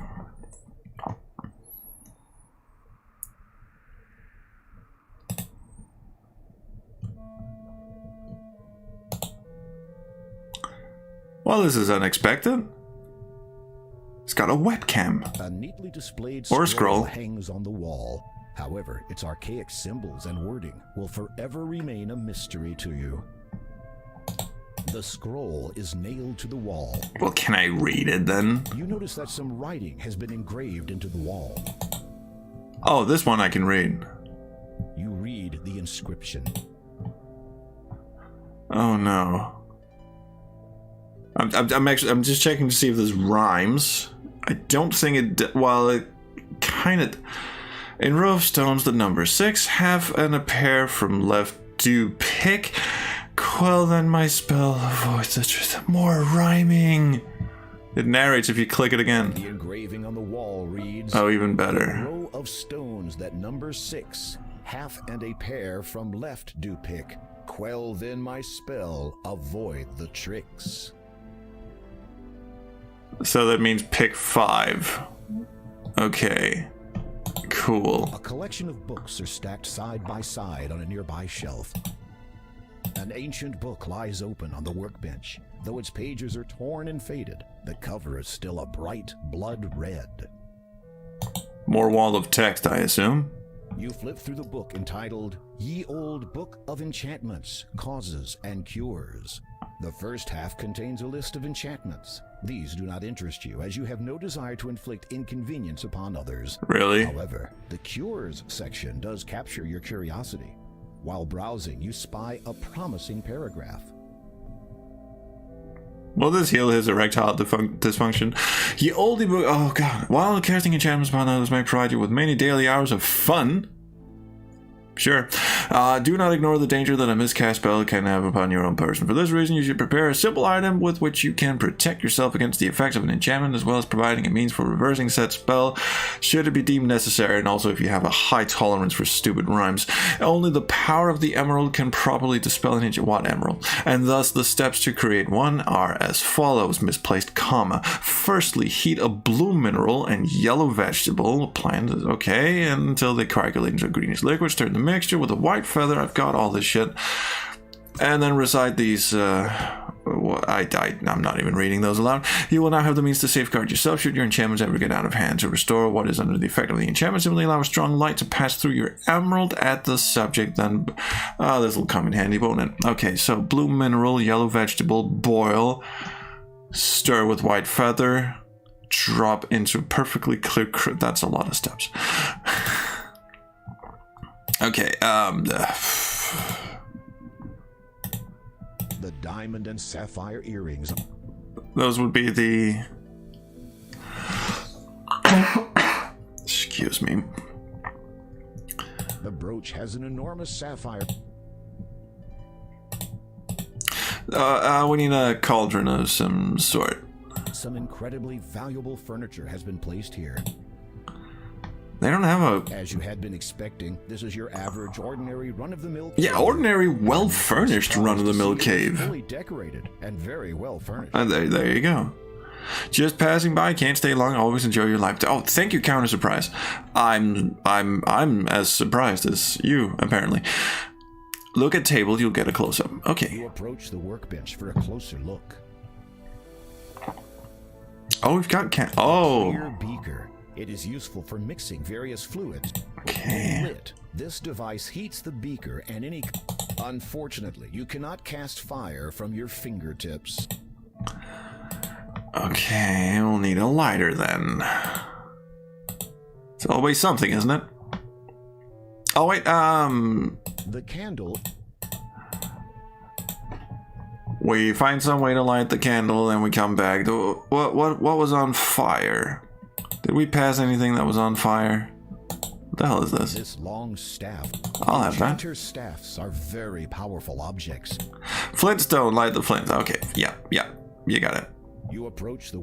Well, this is unexpected. It's got a webcam. A neatly displayed Or a scroll. hangs on the wall. However, its archaic symbols and wording will forever remain a mystery to you. The scroll is nailed to the wall. Well, can I read it then? You notice that some writing has been engraved into the wall. Oh, this one I can read. You read the inscription. Oh no. I'm just checking to see if this rhymes. I don't think it. Well, it kind of. In row of stones, the number 6, half and a pair from left do pick. Quell then my spell, avoid the truth. More rhyming. It narrates if you click it again. The engraving on the wall reads, Oh, even "A better. row of stones that number 6, half and a pair from left do pick. Quell then my spell, avoid the tricks." So that means pick 5. Okay. Cool. A collection of books are stacked side by side on a nearby shelf. An ancient book lies open on the workbench. Though its pages are torn and faded, the cover is still a bright blood red. More wall of text, I assume. You flip through the book entitled Ye Old Book of Enchantments, Causes and Cures. The first half contains a list of enchantments. These do not interest you, as you have no desire to inflict inconvenience upon others. Really? However, the Cures section does capture your curiosity. While browsing, you spy a promising paragraph. Will this heal his erectile dysfunction? Ye oldie book. Oh god. While casting enchantments upon others may provide you with many daily hours of fun. Sure. Do not ignore the danger that a miscast spell can have upon your own person. For this reason, you should prepare a simple item with which you can protect yourself against the effects of an enchantment, as well as providing a means for reversing said spell, should it be deemed necessary, and also if you have a high tolerance for stupid rhymes. Only the power of the emerald can properly dispel an what emerald? And thus, the steps to create one are as follows. Misplaced comma. Firstly, heat a blue mineral and yellow vegetable plant. Okay, until they coagulate into a greenish liquid. Stir the mixture with a white feather. I've got all this shit. And then recite these. I'm not even reading those aloud. You will now have the means to safeguard yourself should your enchantments ever get out of hand. To restore what is under the effect of the enchantment, simply allow a strong light to pass through your emerald at the subject. Then, this will come in handy, won't it? Okay, so blue mineral, yellow vegetable, boil, stir with white feather, drop into perfectly clear. That's a lot of steps. Okay, The diamond and sapphire earrings. those would be the... Excuse me. The brooch has an enormous sapphire. We need a cauldron of some sort. Some incredibly valuable furniture has been placed here. They don't have a... As you had been expecting, this is your average, ordinary, run-of-the-mill cave. Yeah, ordinary, well-furnished run-of-the-mill cave. Fully decorated and very well furnished. There you go. Just passing by, can't stay long, always enjoy your life. Oh, thank you, Counter Surprise. I'm as surprised as you, apparently. Look at table, you'll get a close-up. Okay. You approach the workbench for a closer look. Oh, we've got Clear beaker. It is useful for mixing various fluids. Okay. Lit. This device heats the beaker and any... Unfortunately, you cannot cast fire from your fingertips. Okay, we'll need a lighter then. It's always something, isn't it? Oh wait, The candle... we find some way to light the candle, and we come back. What was on fire? Did we pass anything that was on fire? What the hell is this? This long staff. I'll have that. Enchanter's staffs are very powerful objects. Flintstone, light the flint. Okay, yeah, you got it. You approach the...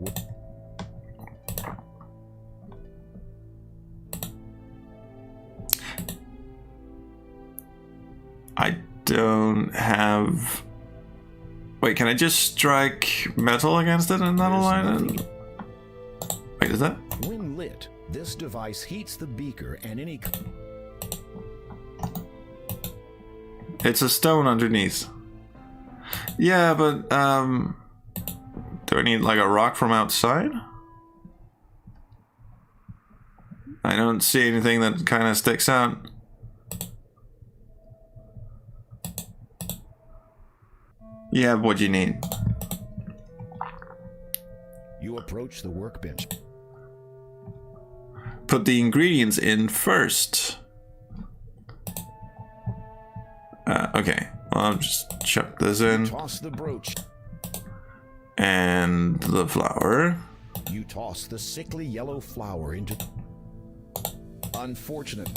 I don't have... Wait, can I just strike metal against it and that'll light it? Wait, is that? When lit, this device heats the beaker and any... It's a stone underneath. Yeah, but, do I need, like, a rock from outside? I don't see anything that kind of sticks out. You have what you need. You approach the workbench. Put the ingredients in first. Okay, well, I'll just chuck this in. Toss the brooch. And the flour. You toss the sickly yellow flour into... Unfortunate.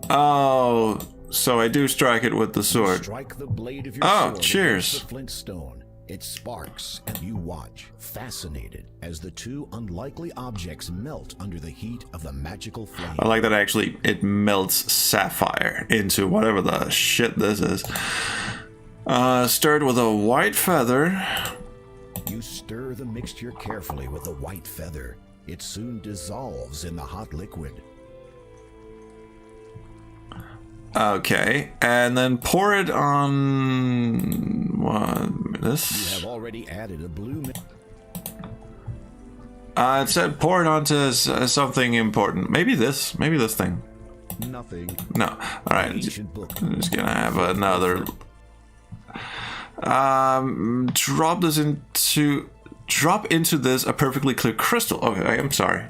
Oh, so I do strike it with the sword. Strike the blade of your sword cheers. against the flint stone. It sparks, and you watch, fascinated, as the two unlikely objects melt under the heat of the magical flame. I like that actually it melts sapphire into whatever the shit this is. Stirred with a white feather. You stir the mixture carefully with the white feather. It soon dissolves in the hot liquid. Okay, and then pour it on... what? This? You have already added a blue... It said pour it onto something important. Maybe this thing. Nothing. No. Alright, I'm just gonna have another... Drop into this a perfectly clear crystal. Okay, I'm sorry.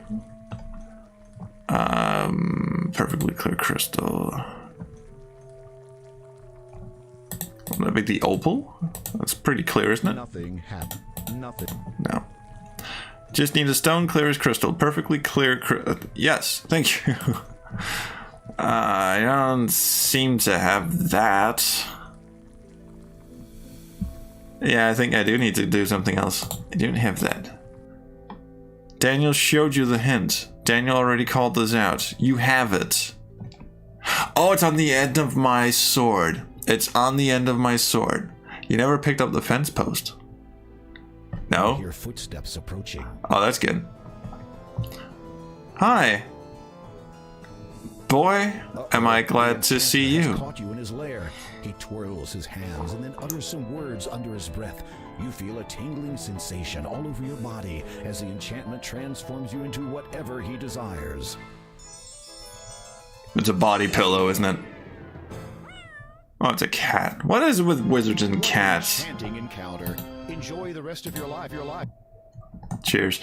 Perfectly clear crystal. Would that be the opal? That's pretty clear, isn't it? Nothing happened. Nothing. No. Just need a stone clear as crystal. Perfectly clear. Yes, thank you. I don't seem to have that. Yeah, I think I do need to do something else. I don't have that. Daniel showed you the hint. Daniel already called this out. You have it. Oh, it's on the end of my sword. It's on the end of my sword. You never picked up the fence post. No? Your footsteps approaching. Oh, that's good. Hi. Boy, am I glad to see you. Caught you in his lair. He twirls his hands and then utters some words under his breath. You feel a tingling sensation all over your body as the enchantment transforms you into whatever he desires. It's a body pillow, isn't it? Oh, it's a cat. What is it with wizards and cats? Enchanting encounter. Enjoy the rest of your life. Cheers.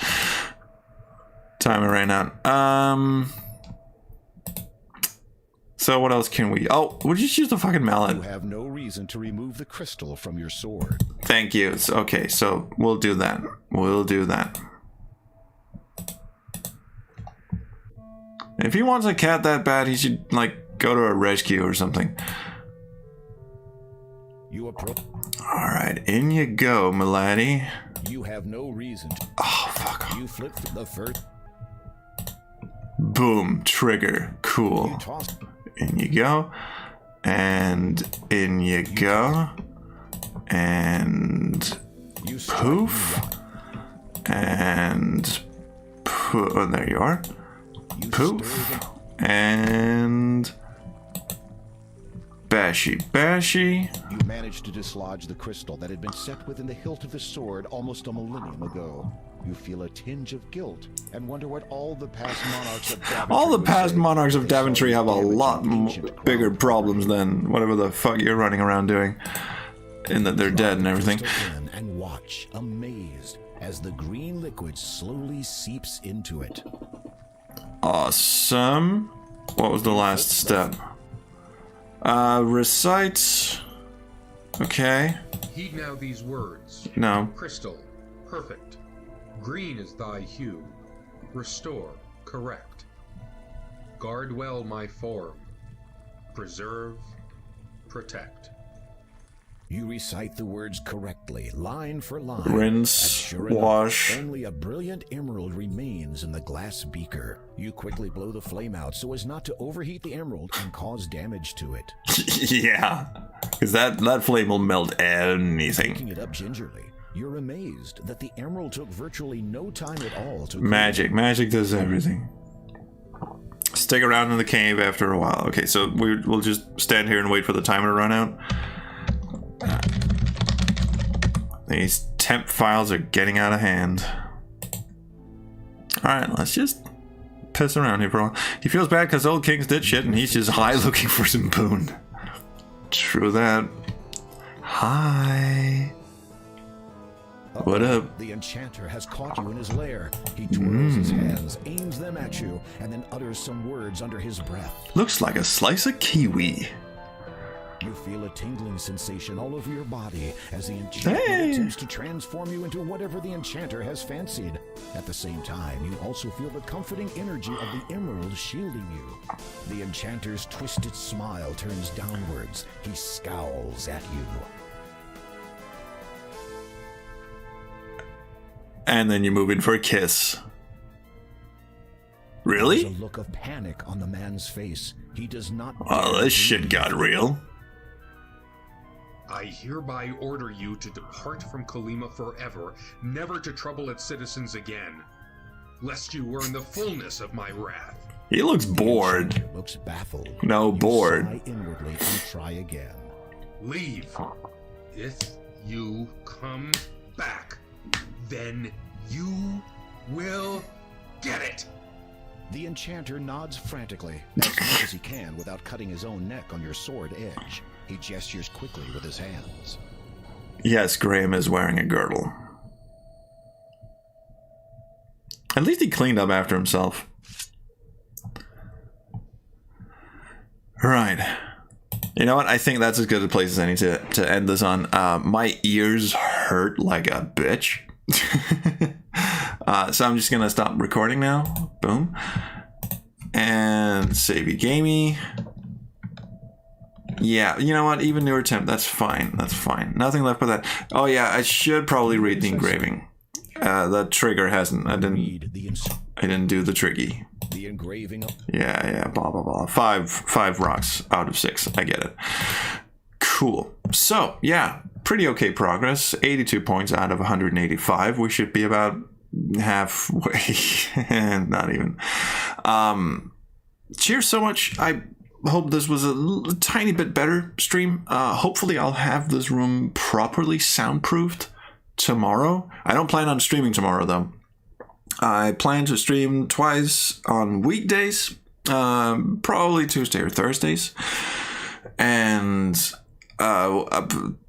Timer ran out. So what else can we... Oh, would you just use the fucking mallet? You have no reason to remove the crystal from your sword. Thank you. It's okay, so we'll do that. We'll do that. If he wants a cat that bad, he should, like, go to a rescue or something. You approach. Alright, in you go, m'laddie. You have no reason to... Oh, fuck off. You flip the first... Boom, trigger. Cool. You toss... In you go. And in you go. And... You poof. And oh, there you are. Poof. And bashy bashy. You managed to dislodge the crystal that had been set within the hilt of the sword almost a millennium ago. You feel a tinge of guilt and wonder what all the past monarchs of Daventry All the would past say monarchs if of they saw Daventry you have a damaging lot ancient bigger crown problems property. than whatever the fuck you're running around doing. In that they're dead and everything. And watch, amazed, as the green liquid slowly seeps into it. Awesome. What was the last step? Recite. Okay. Heed now these words. No. Crystal, perfect. Green is thy hue. Restore, correct. Guard well my form. Preserve, protect. You recite the words correctly, line for line. Rinse, And sure enough, wash. only a brilliant emerald remains in the glass beaker. You quickly blow the flame out so as not to overheat the emerald and cause damage to it. Yeah. Because that flame will melt anything. Picking it up gingerly, you're amazed that the emerald took virtually no time at all to Magic. Magic does everything. Stick around in the cave after a while. Okay, so we'll just stand here and wait for the timer to run out. These temp files are getting out of hand. Alright, let's just piss around here for a while. He feels bad because old King's did shit and he's just high looking for some boon. True that. Hi. What up? The enchanter has caught you in his lair. He twirls his hands, aims them at you, and then utters some words under his breath. Looks like a slice of kiwi. You feel a tingling sensation all over your body as the enchanter attempts to transform you into whatever the enchanter has fancied. At the same time, you also feel the comforting energy of the emerald shielding you. The enchanter's twisted smile turns downwards. He scowls at you. And then you move in for a kiss. Really? There's a look of panic on the man's face. He does not. Oh, this shit got real. I hereby order you to depart from Kalima forever, never to trouble its citizens again, lest you earn the fullness of my wrath. He looks bored. Looks baffled. No, You bored. sigh inwardly and try again. Leave. If you come back, then you will get it. The enchanter nods frantically, as much as he can without cutting his own neck on your sword edge. He gestures quickly with his hands. Yes, Graham is wearing a girdle. At least he cleaned up after himself. Right. You know what? I think that's as good a place as any to end this on. My ears hurt like a bitch. So I'm just going to stop recording now. Boom. And savey gamey. Yeah, you know what? Even newer temp, that's fine. That's fine. Nothing left but that. Oh yeah, I should probably read the engraving. The trigger hasn't. I didn't do the triggy. The engraving. Yeah. Blah blah blah. Five rocks out of 6. I get it. Cool. So yeah, pretty okay progress. 82 points out of 185. We should be about halfway. Not even. Cheers so much. I hope this was a tiny bit better stream. Hopefully I'll have this room properly soundproofed tomorrow. I don't plan on streaming tomorrow though. I plan to stream twice on weekdays, probably Tuesday or Thursdays. And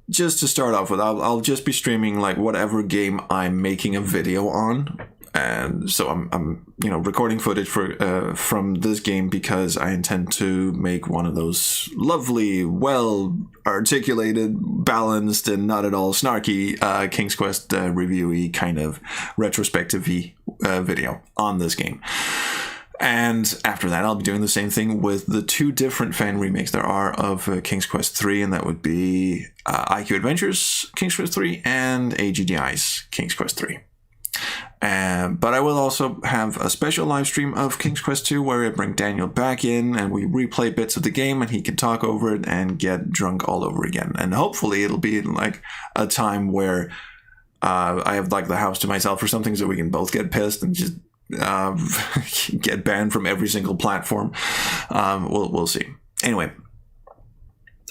just to start off with, I'll just be streaming like whatever game I'm making a video on. And so I'm recording footage from this game because I intend to make one of those lovely, well articulated, balanced, and not at all snarky King's Quest reviewy kind of retrospective-y video on this game. And after that, I'll be doing the same thing with the 2 different fan remakes there are of King's Quest 3, and that would be IQ Adventures King's Quest 3 and AGDI's King's Quest 3. But I will also have a special live stream of King's Quest 2 where I bring Daniel back in and we replay bits of the game and he can talk over it and get drunk all over again. And hopefully it'll be like a time where I have like the house to myself or something, so we can both get pissed and just get banned from every single platform. We'll see. Anyway,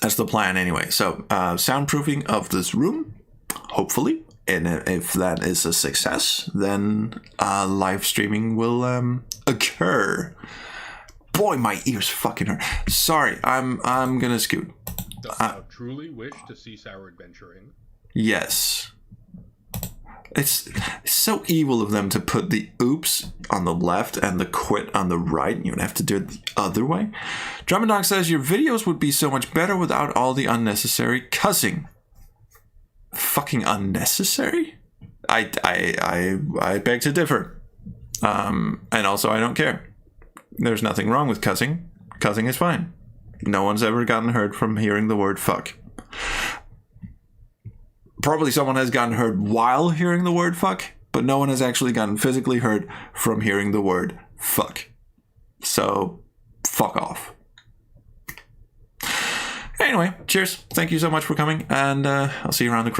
that's the plan. Anyway, so soundproofing of this room, hopefully, and if that is a success, then live streaming will occur. Boy, my ears fucking hurt. Sorry, I'm gonna scoot. Dost thou truly wish to cease our adventuring? Yes. It's so evil of them to put the oops on the left and the quit on the right. You would have to do it the other way. Drummondog says your videos would be so much better without all the unnecessary cussing. Fucking unnecessary? I beg to differ. And also I don't care. There's nothing wrong with cussing. Cussing is fine. No one's ever gotten hurt from hearing the word fuck. Probably someone has gotten hurt while hearing the word fuck, but no one has actually gotten physically hurt from hearing the word fuck. So, fuck off. Anyway, cheers. Thank you so much for coming, and I'll see you around the